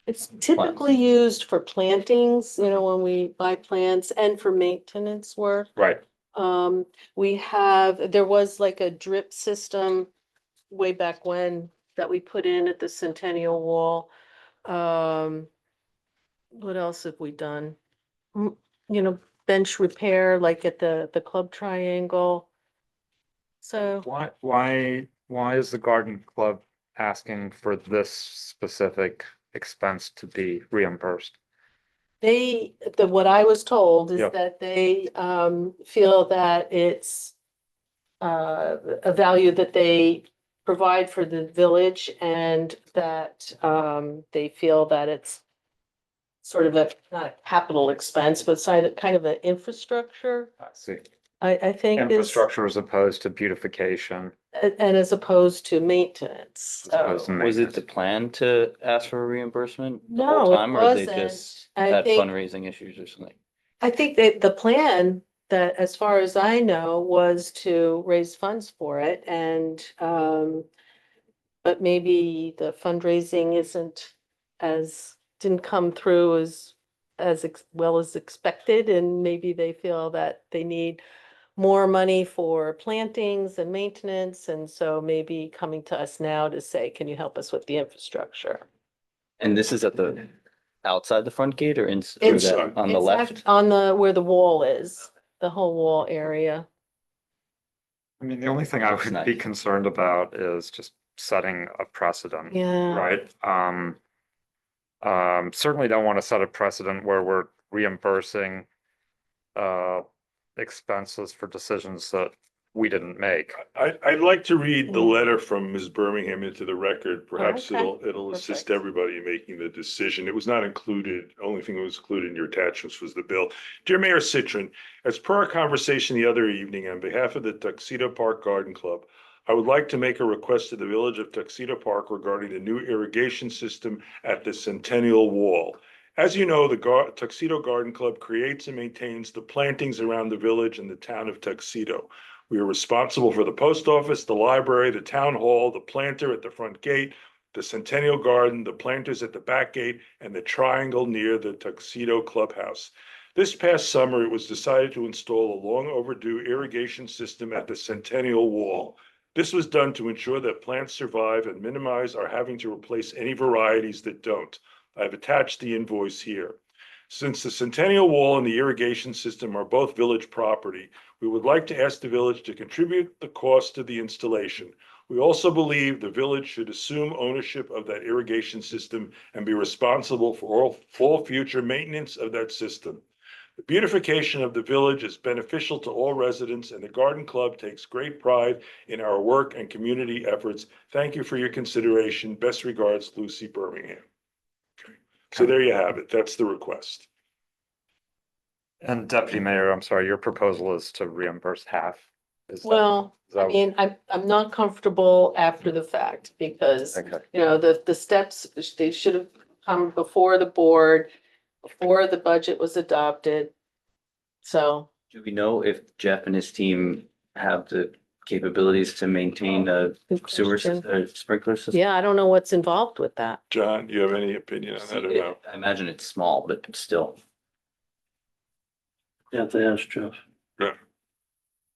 It's typically used for plantings, when we buy plants, and for maintenance work. Right. There was like a drip system way back when that we put in at the Centennial Wall. What else have we done? Bench repair, like at the Club Triangle. So, Why is the garden club asking for this specific expense to be reimbursed? what I was told is Yep. that they feel that it's a value that they provide for the village, and that they feel that it's sort of not a capital expense, but kind of an infrastructure, I see. I think is, Infrastructure as opposed to beautification. and as opposed to maintenance. As opposed to So, Was it maintenance. the plan to ask for a reimbursement the No, whole it time, or they wasn't. just I had think- fundraising issues or something? I think that the plan, that as far as I know, was to raise funds for it, and but maybe the fundraising didn't come through as well as expected, and maybe they feel that they need more money for plantings and maintenance, and so maybe coming to us now to say, can you help us with the infrastructure? And this is at the outside the front gate or Inside. on the It's left? on where the wall is, the whole wall area. I mean, the only thing I Looks would be nice. concerned about is just setting a precedent, Yeah. right? Certainly don't want to set a precedent where we're reimbursing expenses for decisions that we didn't make. I'd like to read the letter from Ms. Birmingham into the record. Perhaps Okay. it'll assist Perfect. everybody in making the decision. It was not included, only thing that was included in your attachments was the bill. Dear Mayor Citron, as per our conversation the other evening, on behalf of the Tuxedo Park Garden Club, I would like to make a request to the Village of Tuxedo Park regarding the new irrigation system at the Centennial Wall. As you know, the Tuxedo Garden Club creates and maintains the plantings around the village and the town of Tuxedo. We are responsible for the post office, the library, the town hall, the planter at the front gate, the Centennial Garden, the planters at the back gate, and the triangle near the Tuxedo Clubhouse. This past summer, it was decided to install a long overdue irrigation system at the Centennial Wall. This was done to ensure that plants survive and minimize our having to replace any varieties that don't. I've attached the invoice here. Since the Centennial Wall and the irrigation system are both village property, we would like to ask the village to contribute the cost of the installation. We also believe the village should assume ownership of that irrigation system and be responsible for all future maintenance of that system. The beautification of the village is beneficial to all residents, and the Garden Club takes great pride in our work and community efforts. Thank you for your consideration. Best regards, Lucy Birmingham. Okay. So there you have it. That's the request. And Deputy Mayor, I'm sorry, your proposal is to reimburse half. Is that- Well, is I that- mean, I'm not comfortable after the fact because, Okay. you know, the steps, they should have come before the board, before the budget was adopted. So, Do we know if Jeff and his team have the capabilities to maintain a good sewer question. system, sprinkler system? Yeah, I don't know what's involved with that. John, do you have any opinion on that or no? I imagine it's small, but still. You have to ask Jeff.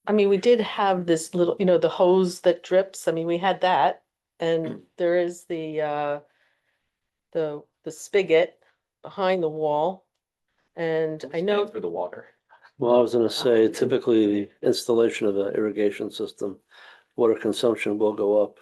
I mean, we did have this little, you know, the hose that drips. I mean, we had that. And there is the spigot behind the wall. And I know, For the water. Well, I was gonna say typically the installation of an irrigation system, water consumption will go up.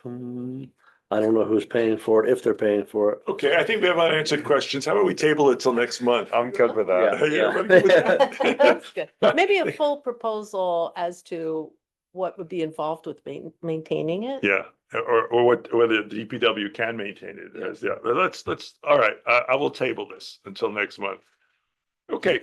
I don't know who's paying for it, if they're paying for it. Okay, I think we have unanswered questions. How about we table it till next month? I'm good with that. Yeah, I'm good with that. that's good. Maybe a full proposal as to what would be involved with maintaining it. Yeah, or whether the DPW can maintain it. Yeah, let's, all right, I will table this until next month. Okay,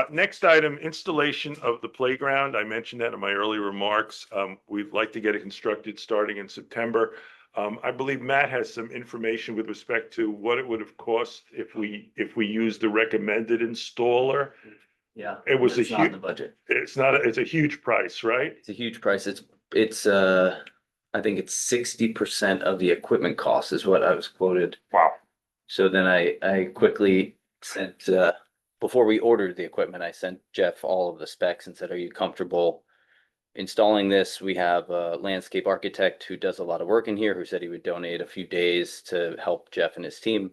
next item, installation of the playground. I mentioned that in my early remarks. We'd like to get it constructed starting in September. I believe Matt has some information with respect to what it would have cost if we used the recommended installer. Yeah. It was It's not in the budget. it's a huge price, right? It's a huge price. It's I think it's 60% of the equipment cost is what I was quoted. Wow. So then I quickly sent, before we ordered the equipment, I sent Jeff all of the specs and said, are you comfortable installing this? We have a landscape architect who does a lot of work in here, who said he would donate a few days to help Jeff and his team.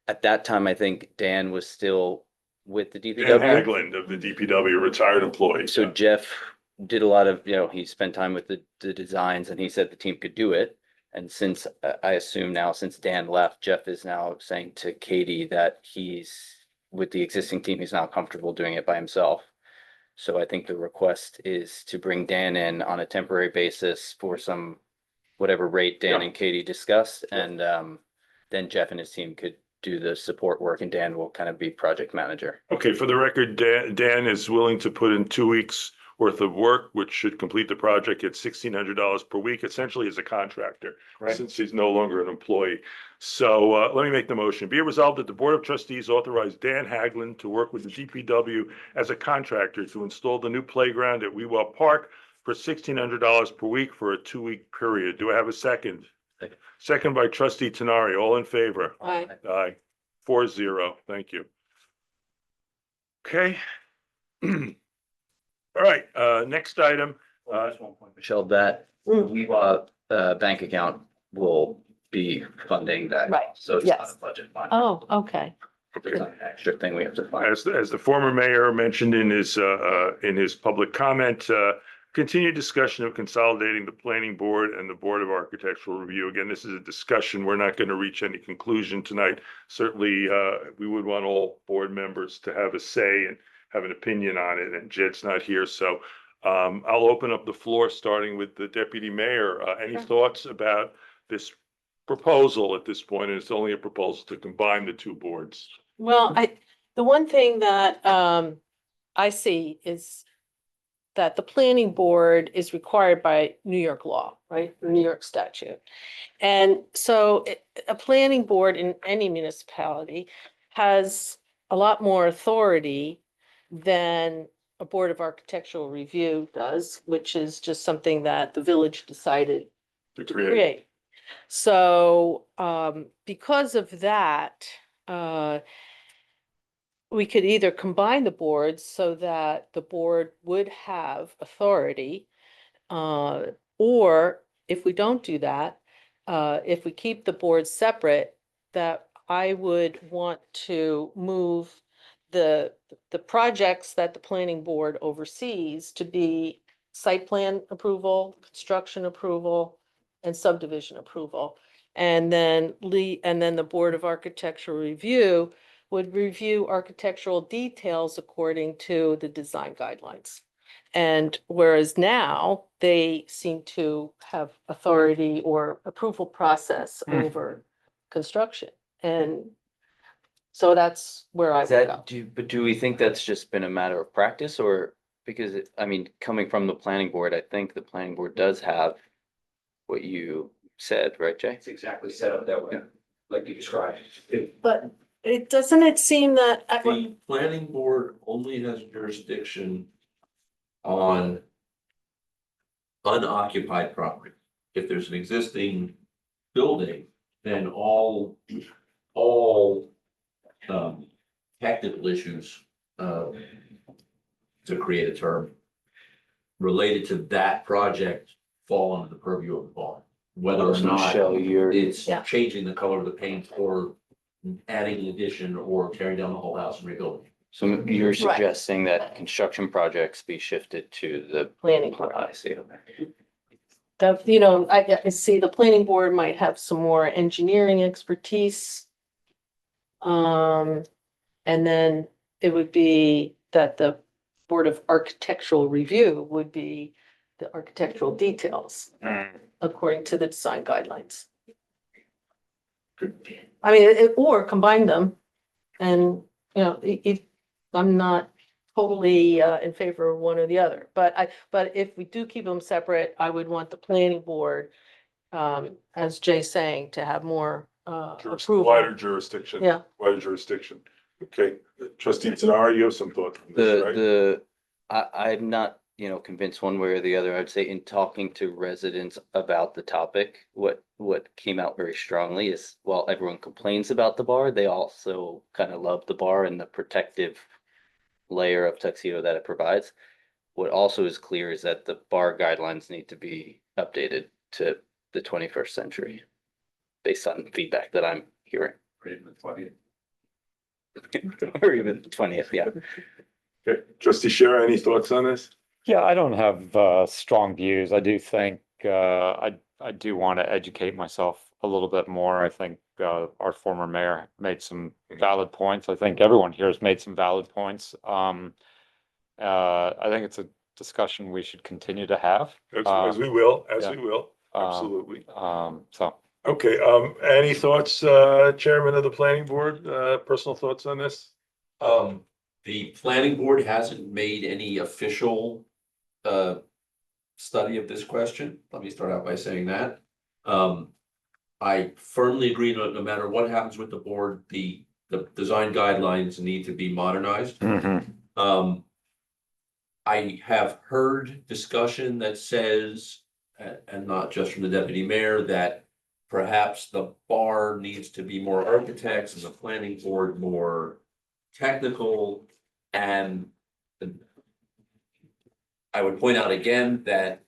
At that time, I think Dan was still with the Dan DPW. Hagland of the DPW, retired employee. So Jeff did a lot of, he spent time with the designs and he said the team could do it. And since I assume now, since Dan left, Jeff is now saying to Katie that with the existing team, he's now comfortable doing it by himself. So I think the request is to bring Dan in on a temporary basis for whatever rate Dan and Katie discussed. And then Jeff and his team could do the support work and Dan will kind of be project manager. Okay, for the record, Dan is willing to put in 2 weeks worth of work, which should complete the project at $1,600 per week, essentially as a contractor, Right. since he's no longer an employee. So let me make the motion. Be it resolved that the Board of Trustees authorize Dan Hagland to work with the DPW as a contractor to install the new playground at Wewell Park for $1,600 per week for a 2-week period. Do I have a second? Second. Second by Trustee Tenari. All in favor? Aye. Aye. 4-0. Thank you. Okay. All right, next item. Just one point, Michelle, that bank account will be funding that. Right, So it's not yes. a budget fund. Oh, okay. It's not an extra thing we have to fund. As the former mayor mentioned in his public comment, continued discussion of consolidating the planning board and the Board of Architectural Review. Again, this is a discussion. We're not going to reach any conclusion tonight. Certainly, we would want all board members to have a say and have an opinion on it, and Jed's not here, so I'll open up the floor, starting with the deputy mayor. Any Sure. thoughts about this proposal at this point? And it's only a proposal to combine the two boards. Well, the one thing that I see is that the planning board is required by New York law, right? New York statute. And so a planning board in any municipality has a lot more authority than a Board of Architectural Review does, which is just something that the village decided To to create. create. So because of that, we could either combine the boards so that the board would have authority, or if we don't do that, if we keep the boards separate, that I would want to move the projects that the planning board oversees to be site plan approval, construction approval, and subdivision approval. And then the Board of Architectural Review would review architectural details according to the design guidelines. And whereas now they seem to have authority or approval process over construction. And so that's where I Is would go. that, do we think that's just been a matter of practice, or because I mean, coming from the planning board, I think the planning board does have what you said, right, Jay? It's exactly set up that way, like you described. But doesn't it seem that The planning board only has jurisdiction on unoccupied property. If there's an existing building, then all technical issues, to create a term, related to that project fall under the purview of the bond. Whether or So not Michelle, you're, it's Yeah. changing the color of the paint or adding an addition or tearing down the whole house and rebuilding. so you're suggesting that construction projects be shifted to the. planning board? I see, okay. That, you know, I see the planning board might have some more engineering expertise. And then it would be that the Board of Architectural Review would be the architectural details according to the design guidelines. I mean, or combine them and, you know, I'm not totally in favor of one or the other, but if we do keep them separate, I would want the planning board, as Jay's saying, to have more approval. Wider jurisdiction. Yeah. Wider jurisdiction. Okay, trustee Tanara, you have some thoughts on this, right? I'm not, convinced one way or the other. I'd say in talking to residents about the topic, what came out very strongly is, while everyone complains about the bar, they also kind of love the bar and the protective layer of tuxedo that it provides. What also is clear is that the bar guidelines need to be updated to the 21st century based on feedback that I'm hearing. Or even the 20th. Or even the 20th, yeah. Okay, trustee Scherer, any thoughts on this? Yeah, I don't have strong views. I do think I do want to educate myself a little bit more. I think our former mayor made some valid points. I think everyone here has made some valid points. I think it's a discussion we should continue to have. As we will, yeah. absolutely. So. Okay, any thoughts, Chairman of the Planning Board, personal thoughts on this? The planning board hasn't made any official study of this question. Let me start out by saying that. I firmly agree that no matter what happens with the board, the design guidelines need to be modernized. I have heard discussion that says, and not just from the deputy mayor, that perhaps the bar needs to be more architects and the planning board more technical. And I would point out again that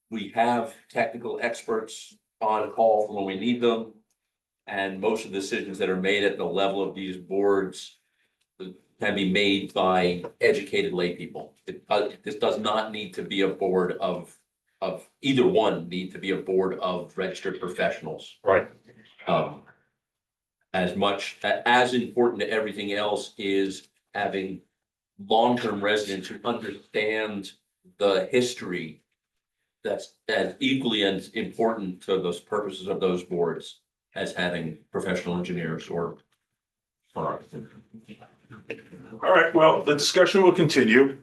we have technical experts on call for when we need them. And most of the decisions that are made at the level of these boards can be made by educated lay people. This does not need to be a board of either one need to be a board of registered professionals. Right. As important to everything else is having long-term residents who understand the history that's as equally as important to those purposes of those boards as having professional engineers or. All right, well, the discussion will continue.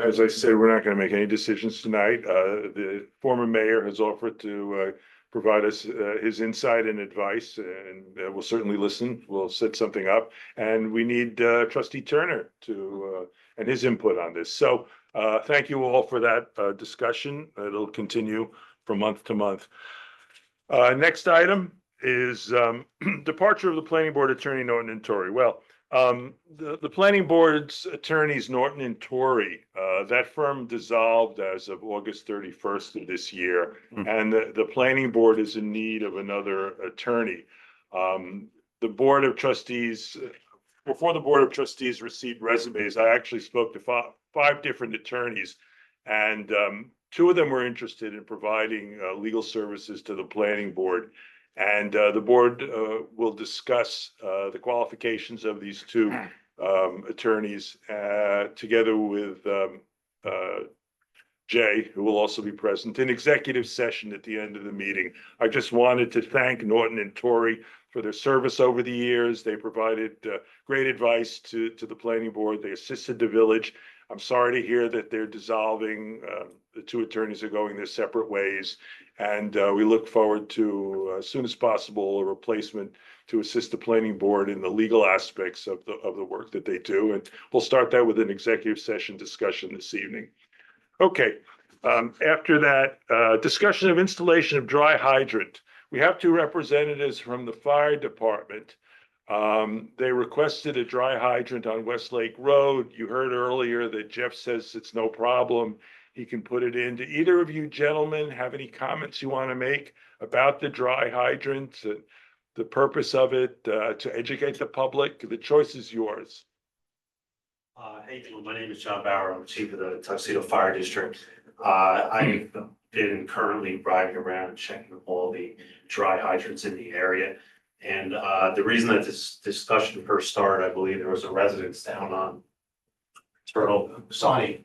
As I said, we're not going to make any decisions tonight. The former mayor has offered to provide us his insight and advice, and we'll certainly listen. We'll set something up, and we need trustee Turner to and his input on this. So thank you all for that discussion. It'll continue from month to month. Next item is departure of the planning board attorney Norton and Torrey. Well, the planning board's attorneys Norton and Torrey, that firm dissolved as of August 31st of this year, and the planning board is in need of another attorney. The board of trustees, before the board of trustees received resumes, I actually spoke to five different attorneys, and Two of them were interested in providing legal services to the planning board. And the board will discuss the qualifications of these two attorneys together with Jay, who will also be present in executive session at the end of the meeting. I just wanted to thank Norton and Torrey for their service over the years. They provided great advice to the planning board. They assisted the village. I'm sorry to hear that they're dissolving. The two attorneys are going their separate ways. And we look forward to, as soon as possible, a replacement to assist the planning board in the legal aspects of the work that they do. And we'll start that with an executive session discussion this evening. Okay, after that, discussion of installation of dry hydrant. We have two representatives from the fire department. They requested a dry hydrant on Westlake Road. You heard earlier that Jeff says it's no problem. He can put it in. Do either of you gentlemen have any comments you want to make about the dry hydrant, the purpose of it, to educate the public? The choice is yours. Hey, my name is John Bauer. I'm chief of the Tuxedo Fire District. I've been currently driving around and checking all the dry hydrants in the area. And the reason that this discussion first started, I believe there was a residence down on Turtle Sawney.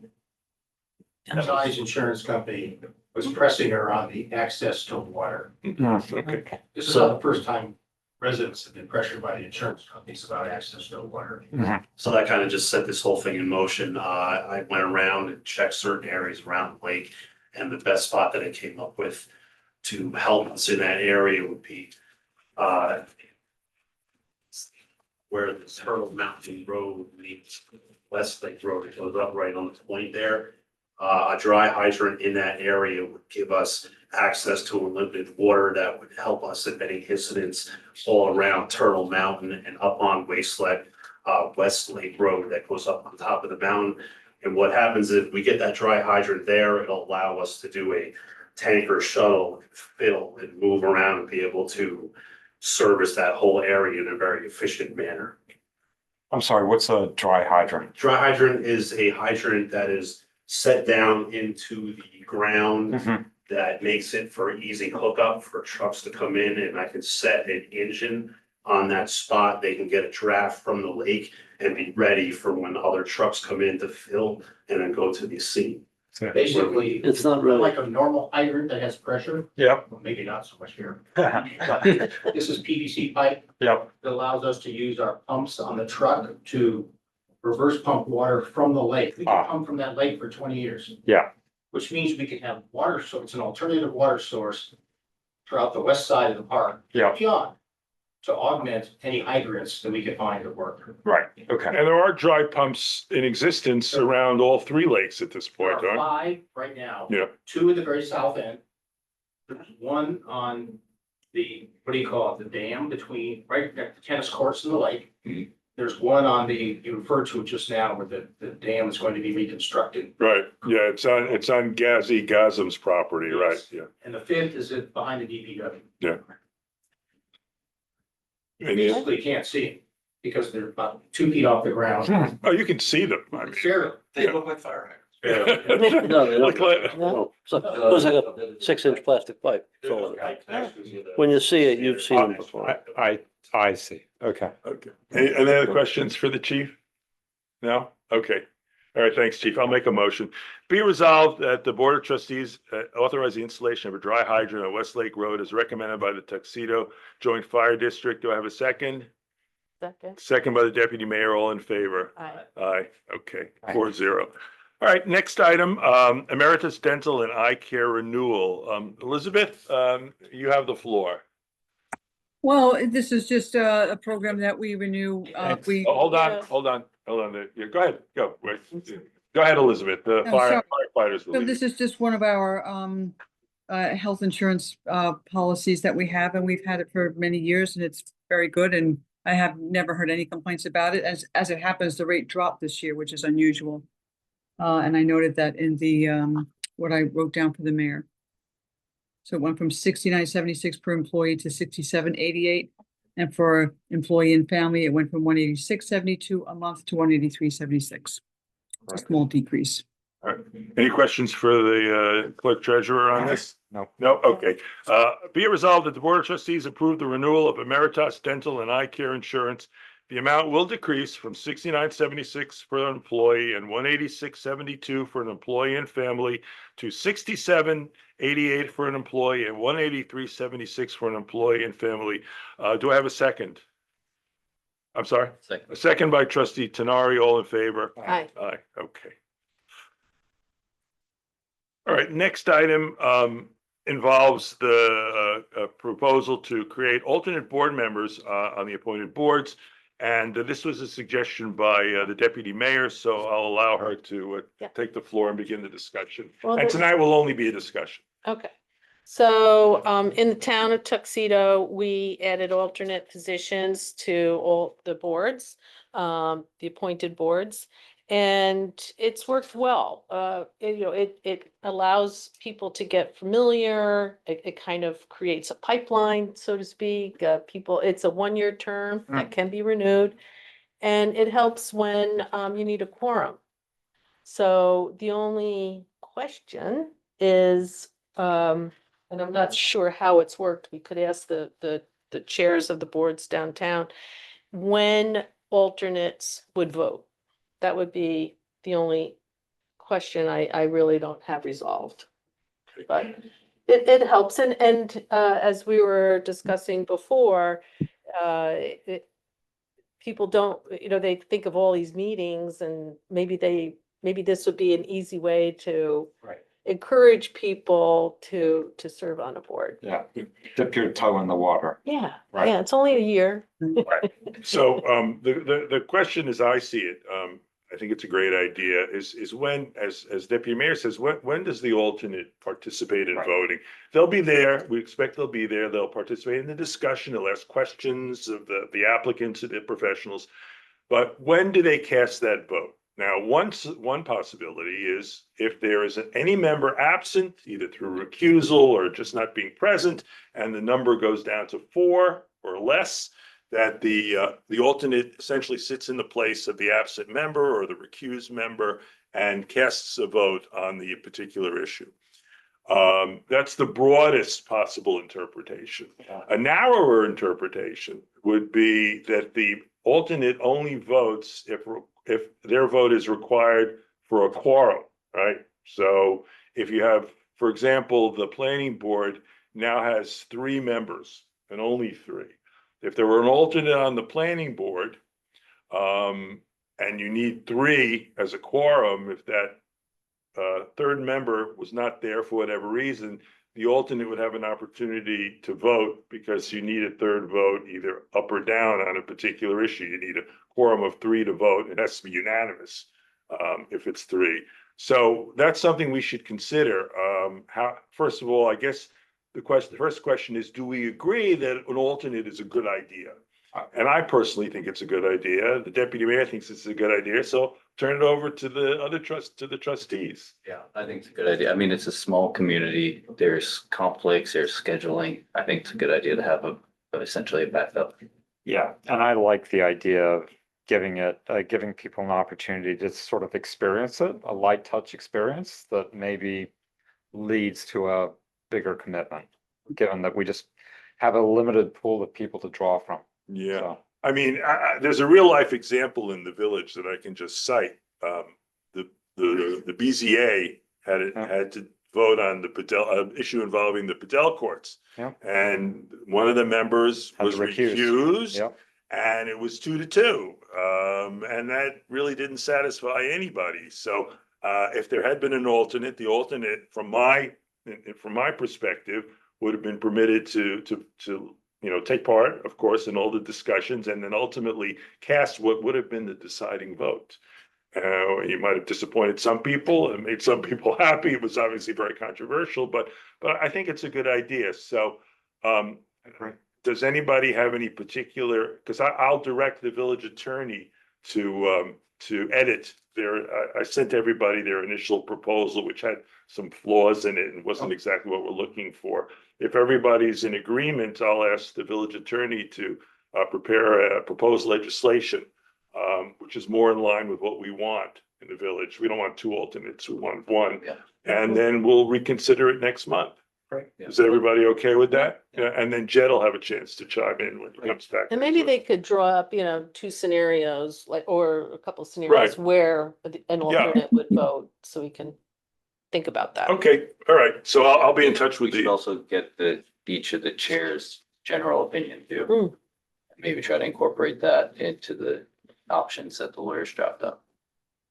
Sonny's insurance company was pressing her on the access to water. Okay. This is not the first time residents have been pressured by the insurance companies about access to water. So that kind of just set this whole thing in motion. I went around and checked certain areas around the lake, and the best spot that I came up with to help us in that area would be where the Turtle Mountain Road meets Westlake Road. It goes up right on the point there. A dry hydrant in that area would give us access to unlimited water that would help us if any incidents all around Turtle Mountain and up on Westlake Road that goes up on top of the mountain. And what happens if we get that dry hydrant there, it'll allow us to do a tanker shuttle, fill and move around and be able to service that whole area in a very efficient manner. I'm sorry, what's a dry hydrant? Dry hydrant is a hydrant that is set down into the ground that makes it for easy hookup for trucks to come in, and I can set an engine on that spot. They can get a draft from the lake and be ready for when other trucks come in to fill and then go to the scene. Basically, It's not really. like a normal hydrant that has pressure, Yep. well, maybe not so much here. Yep. This is PVC pipe that allows us to use our pumps on the truck to reverse pump water from the lake. We can pump from that lake for 20 years. Yeah. Which means we can have water, so it's an alternative water source throughout the west side of the park. Yeah. Beyond, to augment any hydrants that we can find at work. Right, okay. And there are dry pumps in existence around all three lakes at this There point, are huh? 5 right now. Yeah. 2 at the very south end. There's one on the, what do you call it, the dam between, right at the tennis courts and the lake. Mhm. There's one on the, you referred to it just now, where the dam is going to be reconstructed. Right, yeah, it's on Gazi Gazam's property, right, Yes. yeah. And the 5th is behind the DPW. Yeah. And you, Basically, you can't see it because they're about 2 feet off the ground. oh, you can see them, I mean. Sure. They look like fire Yeah. No, they Look don't. like- No, so it looks like a 6-inch plastic pipe. That's all it is. When you see it, you've seen them before. I see, okay. Okay, any other questions for the chief? No? Okay. All right, thanks, chief. I'll make a motion. Be resolved that the Board of Trustees authorize the installation of a dry hydrant on Westlake Road as recommended by the Tuxedo Joint Fire District. Do I have a second? Second. Second by the deputy mayor, all in favor? Aye. Aye, okay, 4-0. All right, next item, Emeritus Dental and Eye Care Renewal. Elizabeth, you have the floor. Well, this is just a program that we renew. We, Oh, hold Yeah. on. Yeah, go ahead, go. Wait. Go ahead, Elizabeth, the firefighters. so this is just one of our health insurance policies that we have, and we've had it for many years, and it's very good, and I have never heard any complaints about it. As it happens, the rate dropped this year, which is unusual. And I noted that in the what I wrote down for the mayor. So it went from 69.76 per employee to 67.88. And for employee and family, it went from 186.72 a month to 183.76. A small decrease. All right. Any questions for the clerk treasurer on this? No. No, okay. Be it resolved that the Board of Trustees approve the renewal of Emeritus Dental and Eye Care Insurance. The amount will decrease from $69.76 for an employee and $186.72 for an employee and family to $67.88 for an employee and $183.76 for an employee and family. Do I have a second? I'm sorry? Second. A second by trustee Tenari, all in favor? Aye. Aye, okay. All right, next item involves the proposal to create alternate board members on the appointed boards. And this was a suggestion by the deputy mayor, so I'll allow her to Yeah. take the floor and begin the discussion. Well, And this- tonight will only be a discussion. Okay. So in the town of Tuxedo, we added alternate positions to all the boards, the appointed boards. And it's worked well. It allows people to get familiar. It kind of creates a pipeline, so to speak. It's a 1-year term that can be renewed. And it helps when you need a quorum. So the only question is, and I'm not sure how it's worked. We could ask the chairs of the boards downtown when alternates would vote. That would be the only question I really don't have resolved. But it helps. And as we were discussing before, people don't, they think of all these meetings and maybe this would be an easy way to encourage people to serve on a board. Yeah, dip your toe in the water. Yeah, Right. yeah, it's only a year. So the question as I see it, I think it's a great idea, is when, as deputy mayor says, when does the alternate participate in Right. voting? They'll be there. We expect they'll be there. They'll participate in the discussion. They'll ask questions of the applicants and the professionals. But when do they cast that vote? Now, one possibility is if there is any member absent, either through recusal or just not being present, and the number goes down to 4 or less, that the alternate essentially sits in the place of the absent member or the recused member and casts a vote on the particular issue. That's the broadest possible interpretation. A narrower interpretation would be that the alternate only votes if their vote is required for a quorum, right? So if you have, for example, the planning board now has 3 members and only 3. If there were an alternate on the planning board, and you need 3 as a quorum, if that third member was not there for whatever reason, the alternate would have an opportunity to vote because you need a third vote, either up or down on a particular issue. You need a quorum of 3 to vote. It has to be unanimous if it's 3. So that's something we should consider. First of all, I guess the first question is, do we agree that an alternate is a good idea? And I personally think it's a good idea. The deputy mayor thinks it's a good idea. So turn it over to the trustees. Yeah, I think it's a good idea. I mean, it's a small community. There's conflicts, there's scheduling. I think it's a good idea to have essentially a backup. Yeah, and I like the idea of giving people an opportunity to sort of experience it, a light touch experience that maybe leads to a bigger commitment, given that we just have a limited pool of people to draw from. Yeah. So, I mean, there's a real life example in the village that I can just cite. The BZA had to vote on the Padel issue involving the Padel courts. Yeah. And one of the members Had was to recuse. recused. Yep. And it was 2-2. And that really didn't satisfy anybody. So if there had been an alternate, the alternate from my perspective would have been permitted to take part, of course, in all the discussions and then ultimately cast what would have been the deciding vote. You might have disappointed some people and made some people happy. It was obviously very controversial, but I think it's a good idea. So does anybody have any particular, because I'll direct the village attorney to edit I sent everybody their initial proposal, which had some flaws in it and wasn't exactly what we're looking for. If everybody's in agreement, I'll ask the village attorney to prepare a proposed legislation which is more in line with what we want in the village. We don't want 2 alternates, we want 1. Yeah. And then we'll reconsider it next month. Right. Is everybody okay with that? Yeah, and then Jed will have a chance to chime in when he comes back. And maybe they could draw up, 2 scenarios, like, or a couple scenarios where an alternate would vote, so we can think about that. Okay, all right. So I'll be in touch with We should the, also get each of the chairs' general opinion too. Mm. Maybe try to incorporate that into the options that the lawyers dropped up.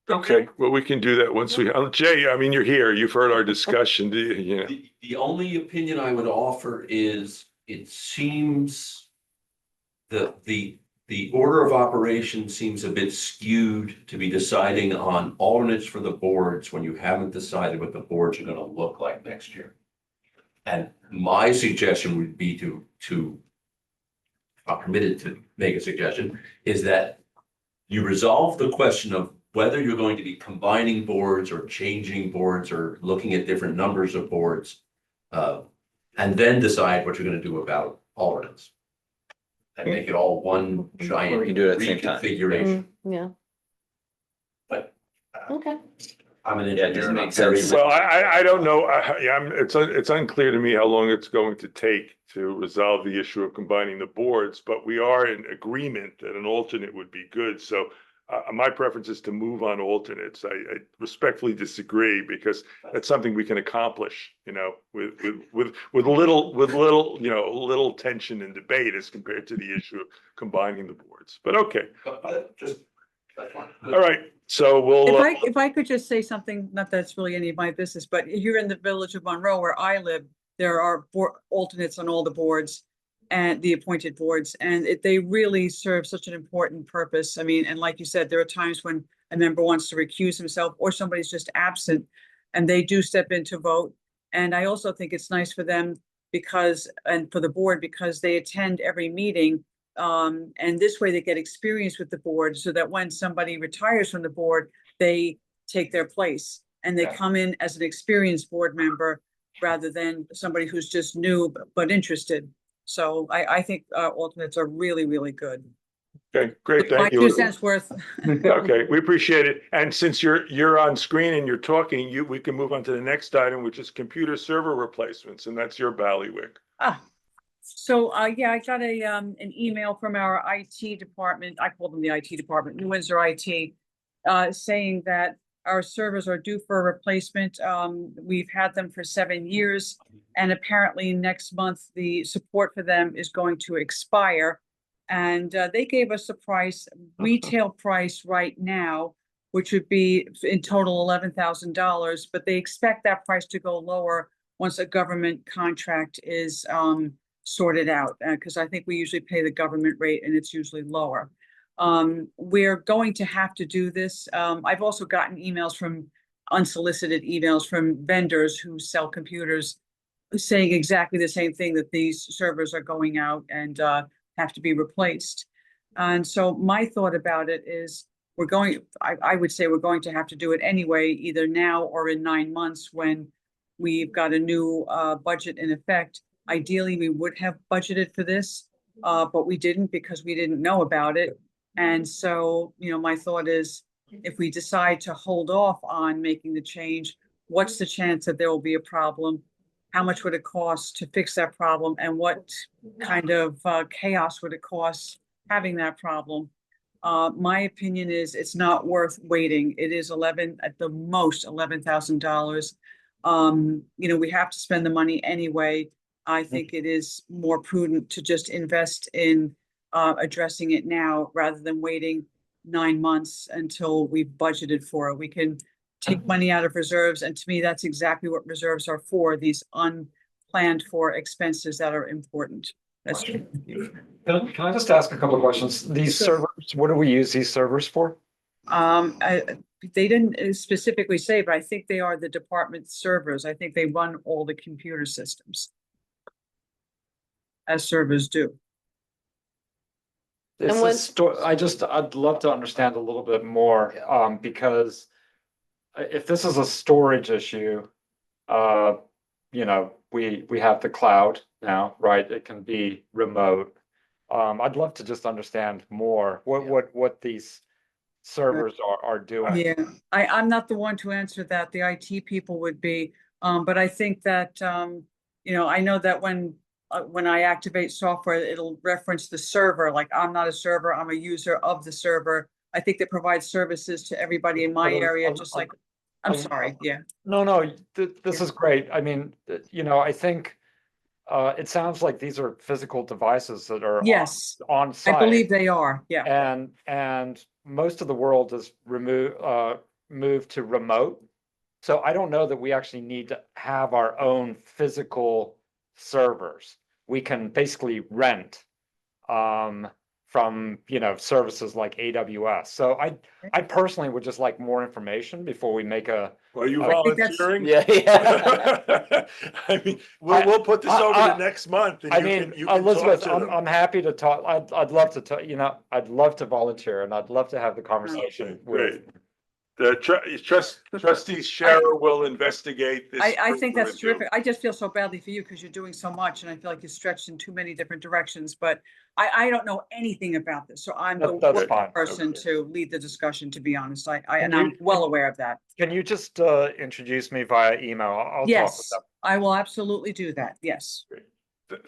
okay, well, we can do that once we, Jay, I mean, you're here. You've heard our discussion. The only opinion I would offer is it seems the order of operation seems a bit skewed to be deciding on alternates for the boards when you haven't decided what the boards are gonna look like next year. And my suggestion would be to if I'm permitted to make a suggestion, is that you resolve the question of whether you're going to be combining boards or changing boards or looking at different numbers of boards, and then decide what you're gonna do about alternates. And make it all one giant We can do it at the same time. reconfiguration. Yeah. But Okay. I'm an Yeah, it engineer. doesn't and make I'm very sense. Well, I don't know. It's unclear to me how long it's going to take to resolve the issue of combining the boards, but we are in agreement that an alternate would be good. So my preference is to move on alternates. I respectfully disagree because that's something we can accomplish, with little tension and debate as compared to the issue of combining the boards. But okay, Just, that's fine. all right. So we'll. If I could just say something, not that it's really any of my business, but here in the village of Monroe where I live, there are alternates on all the boards and the appointed boards, and they really serve such an important purpose. I mean, and like you said, there are times when a member wants to recuse himself or somebody's just absent and they do step in to vote. And I also think it's nice for them and for the board, because they attend every meeting. And this way they get experience with the board so that when somebody retires from the board, they take their place and they come in as an experienced board member rather than somebody who's just new but interested. So I think alternates are really, really good. Okay, great. My Thank 2 you. cents worth. Okay, we appreciate it. And since you're on screen and you're talking, we can move on to the next item, which is computer server replacements, and that's your bailiwick. So, yeah, I got an email from our IT department. I call them the IT department, New Windsor IT, saying that our servers are due for a replacement. We've had them for 7 years, and apparently next month, the support for them is going to expire. And they gave us a retail price right now, which would be in total $11,000, but they expect that price to go lower once a government contract is sorted out, because I think we usually pay the government rate and it's usually lower. We're going to have to do this. I've also gotten unsolicited emails from vendors who sell computers saying exactly the same thing, that these servers are going out and have to be replaced. And so my thought about it is I would say we're going to have to do it anyway, either now or in 9 months when we've got a new budget in effect. Ideally, we would have budgeted for this, but we didn't because we didn't know about it. And so, my thought is if we decide to hold off on making the change, what's the chance that there will be a problem? How much would it cost to fix that problem? And what kind of chaos would it cost having that problem? My opinion is it's not worth waiting. It is at the most $11,000. We have to spend the money anyway. I think it is more prudent to just invest in addressing it now rather than waiting 9 months until we've budgeted for it. We can take money out of reserves, and to me, that's exactly what reserves are for, these unplanned for expenses that are important. That's true. Can I just ask a couple of questions? These servers, what do we use these servers for? They didn't specifically say, but I think they are the department servers. I think they run all the computer systems, as servers do. I'd love to understand a little bit more, because if this is a storage issue, we have the cloud now, right? It can be remote. I'd love to just understand more what these servers are doing. Yeah, I'm not the one to answer that. The IT people would be. But I think that, I know that when I activate software, it'll reference the server, like I'm not a server, I'm a user of the server. I think that provides services to everybody in my area, just like, I'm sorry, yeah. No, this is great. I mean, I think it sounds like these are physical devices that are Yes, on I site. believe they are, yeah. And most of the world is moved to remote. So I don't know that we actually need to have our own physical servers. We can basically rent from services like AWS. So I personally would just like more information before we make a. Are you I think that's- volunteering? Yeah. I mean, we'll put this over to next month. And I you mean, can talk Elizabeth, to them. I'm happy to talk. I'd love to talk, I'd love to volunteer and I'd love to have the conversation with. Great. The trustee Scherer will investigate this. I think further that's and do- terrific. I just feel so badly for you because you're doing so much and I feel like you're stretched in too many different directions, but I don't know anything about this, so I'm the That's worst fine. person to lead the discussion, to be honest. And you- I'm well aware of that. Can you just introduce me via email? I'll talk with Yes, them. I will absolutely do that. Yes.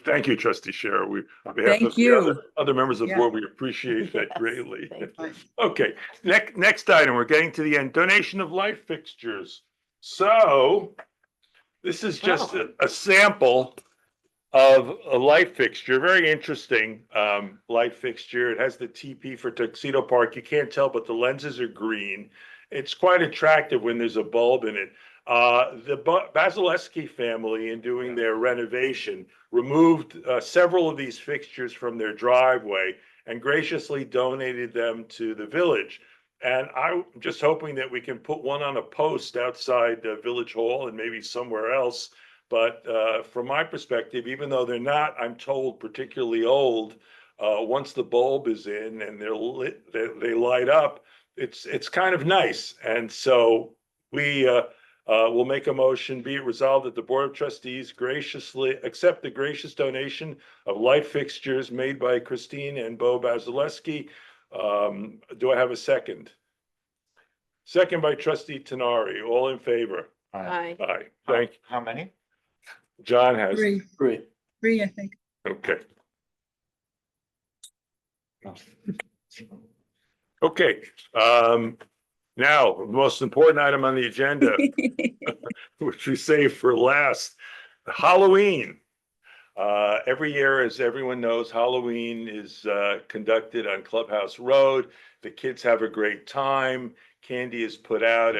Thank you, trustee Scherer. On behalf Thank of the you. other members of the Yeah. board, we appreciate that greatly. Thank you. Okay, next item, we're getting to the end, donation of light fixtures. So this is just a sample of a light fixture, very interesting light fixture. It has the TP for Tuxedo Park. You can't tell, but the lenses are green. It's quite attractive when there's a bulb in it. The Basileski family, in doing their renovation, removed several of these fixtures from their driveway and graciously donated them to the village. And I'm just hoping that we can put one on a post outside the village hall and maybe somewhere else. But from my perspective, even though they're not, I'm told, particularly old, once the bulb is in and they're lit, they light up, it's kind of nice. And so we will make a motion, be it resolved that the Board of Trustees graciously accept the gracious donation of light fixtures made by Christine and Bo Basileski. Do I have a second? Second by trustee Tenari. All in favor? Aye. Aye. Thank, How many? John has, Three, I think. okay. Okay, now, the most important item on the agenda, which we saved for last, Halloween. Every year, as everyone knows, Halloween is conducted on Clubhouse Road. The kids have a great time. Candy is put out.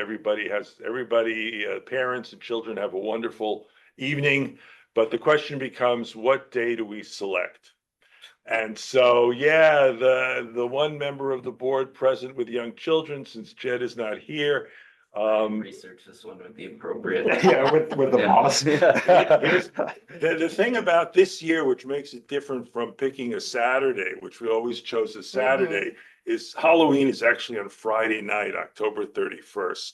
Parents and children have a wonderful evening. But the question becomes, what day do we select? And so, yeah, the one member of the board present with young children, since Jed is not here. Research this one would be appropriate. Yeah, with the Yeah. boss. The thing about this year, which makes it different from picking a Saturday, which we always chose a Saturday, is Halloween is actually on Friday night, October 31st.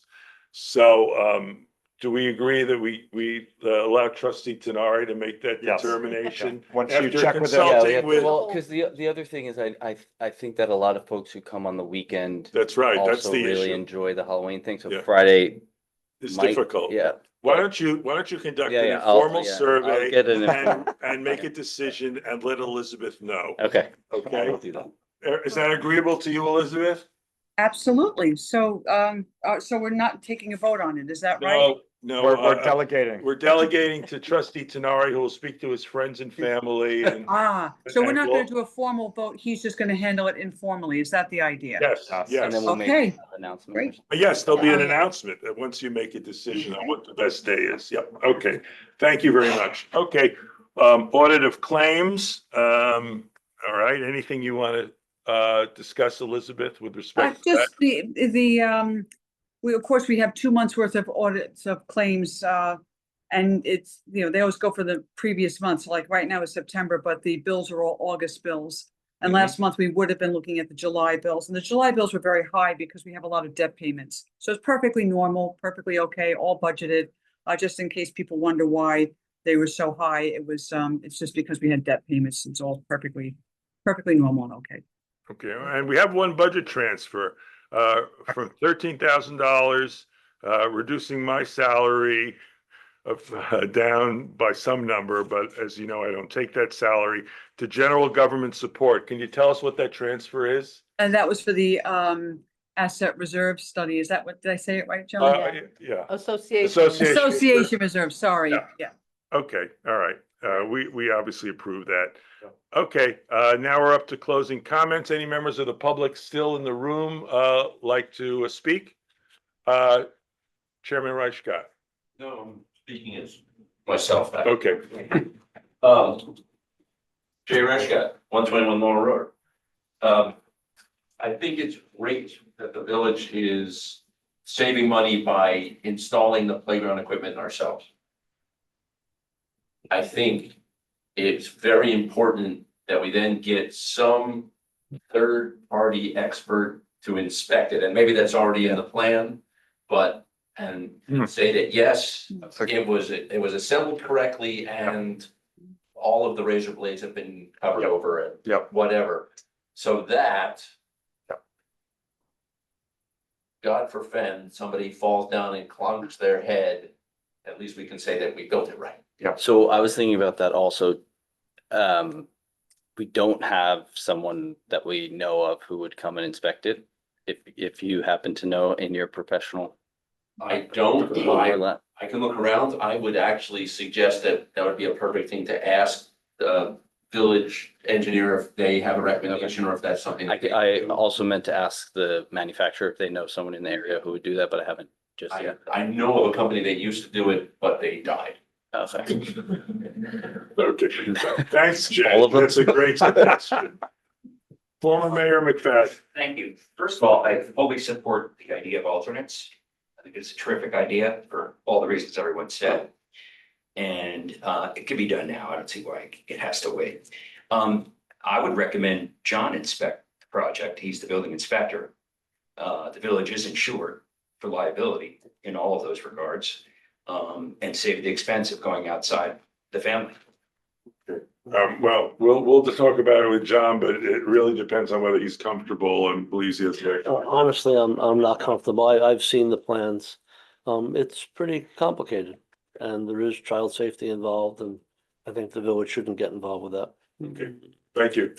So, do we agree that we allow trustee Tenari to make that Yes. determination? Once you after check with them. consulting with- Well, because the other thing is I think that a lot of folks who come on the weekend That's right, that's also the really issue. enjoy the Halloween thing. So Yeah. Friday It's might, difficult. yeah. Why don't you conduct Yeah, an yeah, I'll- informal yeah, I'll survey get an and make a decision and let Elizabeth know, Okay. okay? I'll do that. Is that agreeable to you, Elizabeth? Absolutely. So, so we're not taking a vote on it, is that right? No, We're delegating. we're delegating to trustee Tenari, who will speak to his friends and family and, So we're and not we'll- gonna do a formal vote. He's just gonna handle it informally. Is that the idea? yes, Yes. yes. And then we'll make Okay. an announcement. or Great. something. Yes, there'll be an Yeah. announcement that once you make a decision on what the best day is. Yep, okay. Thank you very much. Okay, audit of claims. All right, anything you want to discuss, Elizabeth, with respect to that? Just of course, we have 2 months worth of audits of claims, and it's, they always go for the previous month. So like right now is September, but the bills are all August bills. And last month we would have been looking at the July bills, and the July bills were very high because we have a lot of debt payments. So it's perfectly normal, perfectly okay, all budgeted. Just in case people wonder why they were so high, it's just because we had debt payments. It's all perfectly normal and okay. Okay, and we have one budget transfer. from $13,000, reducing my salary of down by some number, but as you know, I don't take that salary, to general government support. Can you tell us what that transfer is? And that was for the asset reserve study. Is that what, did I say it right, Joan? Yeah, Association. Association. Association Reserve, sorry, Yeah. yeah. okay, all right. We obviously approve that. Okay, now we're up to closing comments. Any members of the public still in the room like to speak? Chairman Reichgott. No, I'm speaking as myself. Okay. Jay Reshkat, 121 Laurel Road. I think it's great that the village is saving money by installing the playground equipment ourselves. I think it's very important that we then get some third-party expert to inspect it, and maybe that's already in the plan, but, and say that, yes, it was assembled correctly and all of the razor blades have been covered over it. Yep. Whatever, so that God forbid, somebody falls down and clunks their head, at least we can say that we built it right. So I was thinking about that also. We don't have someone that we know of who would come and inspect it. If you happen to know in your professional. I don't, I can look around. I would actually suggest that that would be a perfect thing to ask the village engineer if they have a recommendation or if that's something. I also meant to ask the manufacturer if they know someone in the area who would do that, but I haven't just yet. I know of a company that used to do it, but they died. Okay. Okay, thanks, Jay. All of them? That's a great suggestion. Former Mayor McFadden. Thank you. First of all, I fully support the idea of alternates. I think it's a terrific idea for all the reasons everyone said. And it can be done now. I don't see why it has to wait. I would recommend John inspect the project. He's the building inspector. The village is insured for liability in all of those regards, and save the expense of going outside the family. Well, we'll just talk about it with John, but it really depends on whether he's comfortable and believes he has the. Honestly, I'm not comfortable. I've seen the plans. It's pretty complicated and there is child safety involved, and I think the village shouldn't get involved with that. Okay, thank you.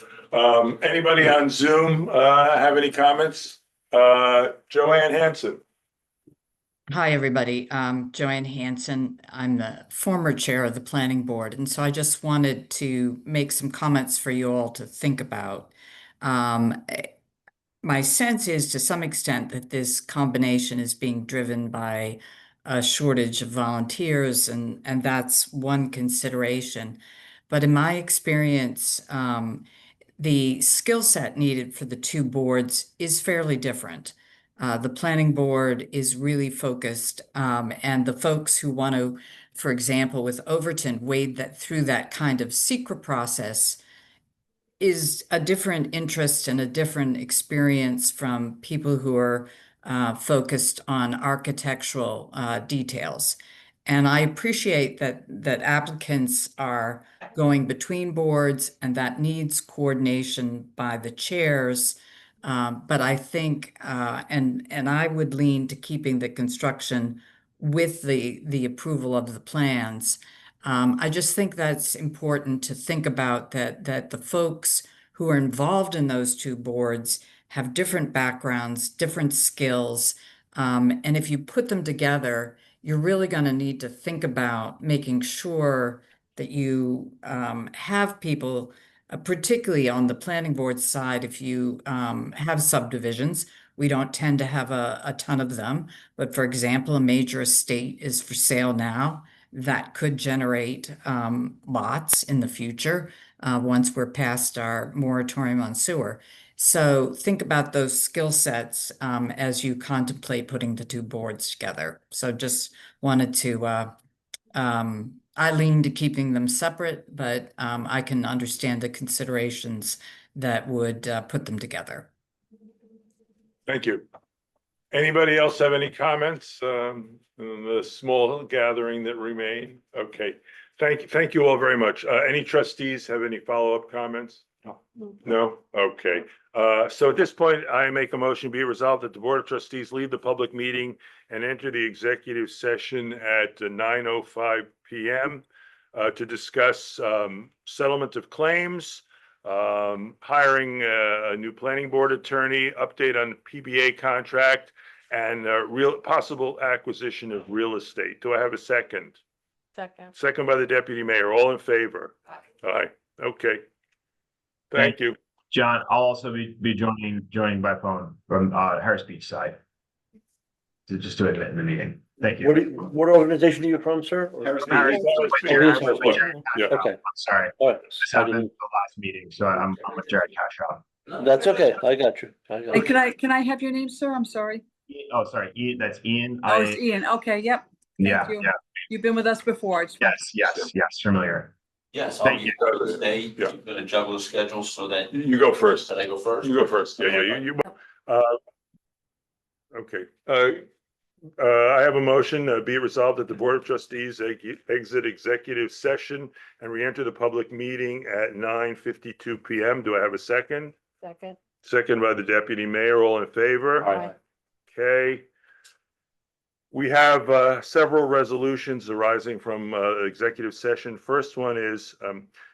Anybody on Zoom have any comments? Joanne Hanson. Hi, everybody. Joanne Hanson. I'm the former chair of the planning board, and so I just wanted to make some comments for you all to think about. My sense is to some extent that this combination is being driven by a shortage of volunteers, and that's one consideration. But in my experience, the skill set needed for the two boards is fairly different. The planning board is really focused, and the folks who want to, for example, with Overton, wade that through that kind of secret process is a different interest and a different experience from people who are focused on architectural details. And I appreciate that applicants are going between boards and that needs coordination by the chairs. But I think, and I would lean to keeping the construction with the approval of the plans. I just think that's important to think about that the folks who are involved in those two boards have different backgrounds, different skills. And if you put them together, you're really going to need to think about making sure that you have people, particularly on the planning board side, if you have subdivisions. We don't tend to have a ton of them, but for example, a major estate is for sale now. That could generate lots in the future once we're past our moratorium on sewer. So think about those skill sets as you contemplate putting the two boards together. So just wanted to, I lean to keeping them separate, but I can understand the considerations that would put them together. Thank you. Anybody else have any comments? The small gathering that remain? Okay, thank you all very much. Any trustees have any follow-up comments? No? Okay. So at this point, I make a motion, be it resolved that the Board of Trustees leave the public meeting and enter the executive session at 9:05 PM to discuss settlement of claims, hiring a new planning board attorney, update on PBA contract, and possible acquisition of real estate. Do I have a second? Second. Second by the deputy mayor. All in favor? Aye. Okay. Thank you. John, I'll also be joining by phone from Harris Beach side. Just to admit in the meeting. Thank you. What organization are you from, sir? Harris Beach. Harris Beach. Yeah. Okay, I'm sorry. all right. This happened in the last meeting, so I'm with Jared Cashaw. That's okay. I got you. And can I have your name, sir? I'm sorry. Oh, sorry, Ian, that's Ian. Oh, it's Ian. Okay, yep. Yeah, Thank you. yeah, You've been with us before. I just want- yes, familiar. Yes, Thank I'll you. be there today. Yeah. I'm gonna juggle the schedule so that. You go first. Did I go first? You go first. Yeah, okay. I have a motion, be it resolved that the Board of Trustees exit executive session and re-enter the public meeting at 9:52 PM. Do I have a second? Second. Second by the deputy mayor. All in favor? Aye. Okay. We have several resolutions arising from executive session. First one is,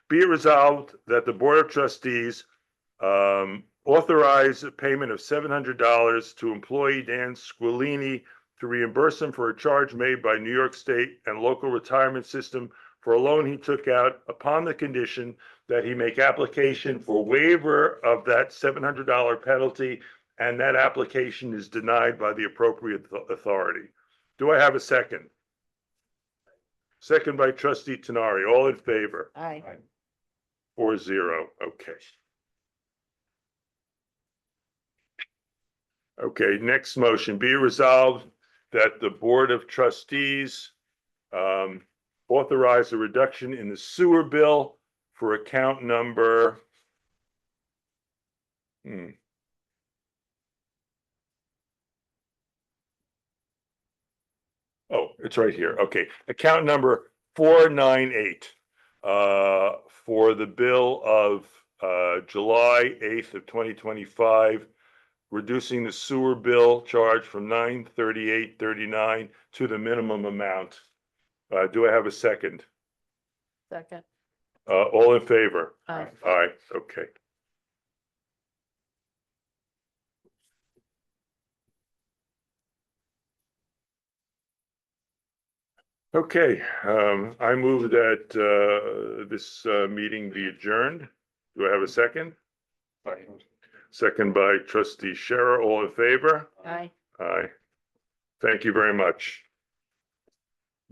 be it resolved that the Board of Trustees authorize a payment of $700 to employee Dan Squilini to reimburse him for a charge made by New York State and local retirement system for a loan he took out upon the condition that he make application for waiver of that $700 penalty, and that application is denied by the appropriate authority. Do I have a second? Second by trustee Tenari. All in favor? Aye. 4-0. Okay. Okay, next motion. Be resolved that the Board of Trustees authorize a reduction in the sewer bill for account number Oh, it's right here. Okay. Account number 498 for the bill of July 8th of 2025, reducing the sewer bill charge from $938.39 to the minimum amount. Do I have a second? Second. All in favor? Aye. Aye. Okay. Okay, I move that this meeting be adjourned. Do I have a second? Second by trustee Scherer. All in favor? Aye. Aye. Thank you very much.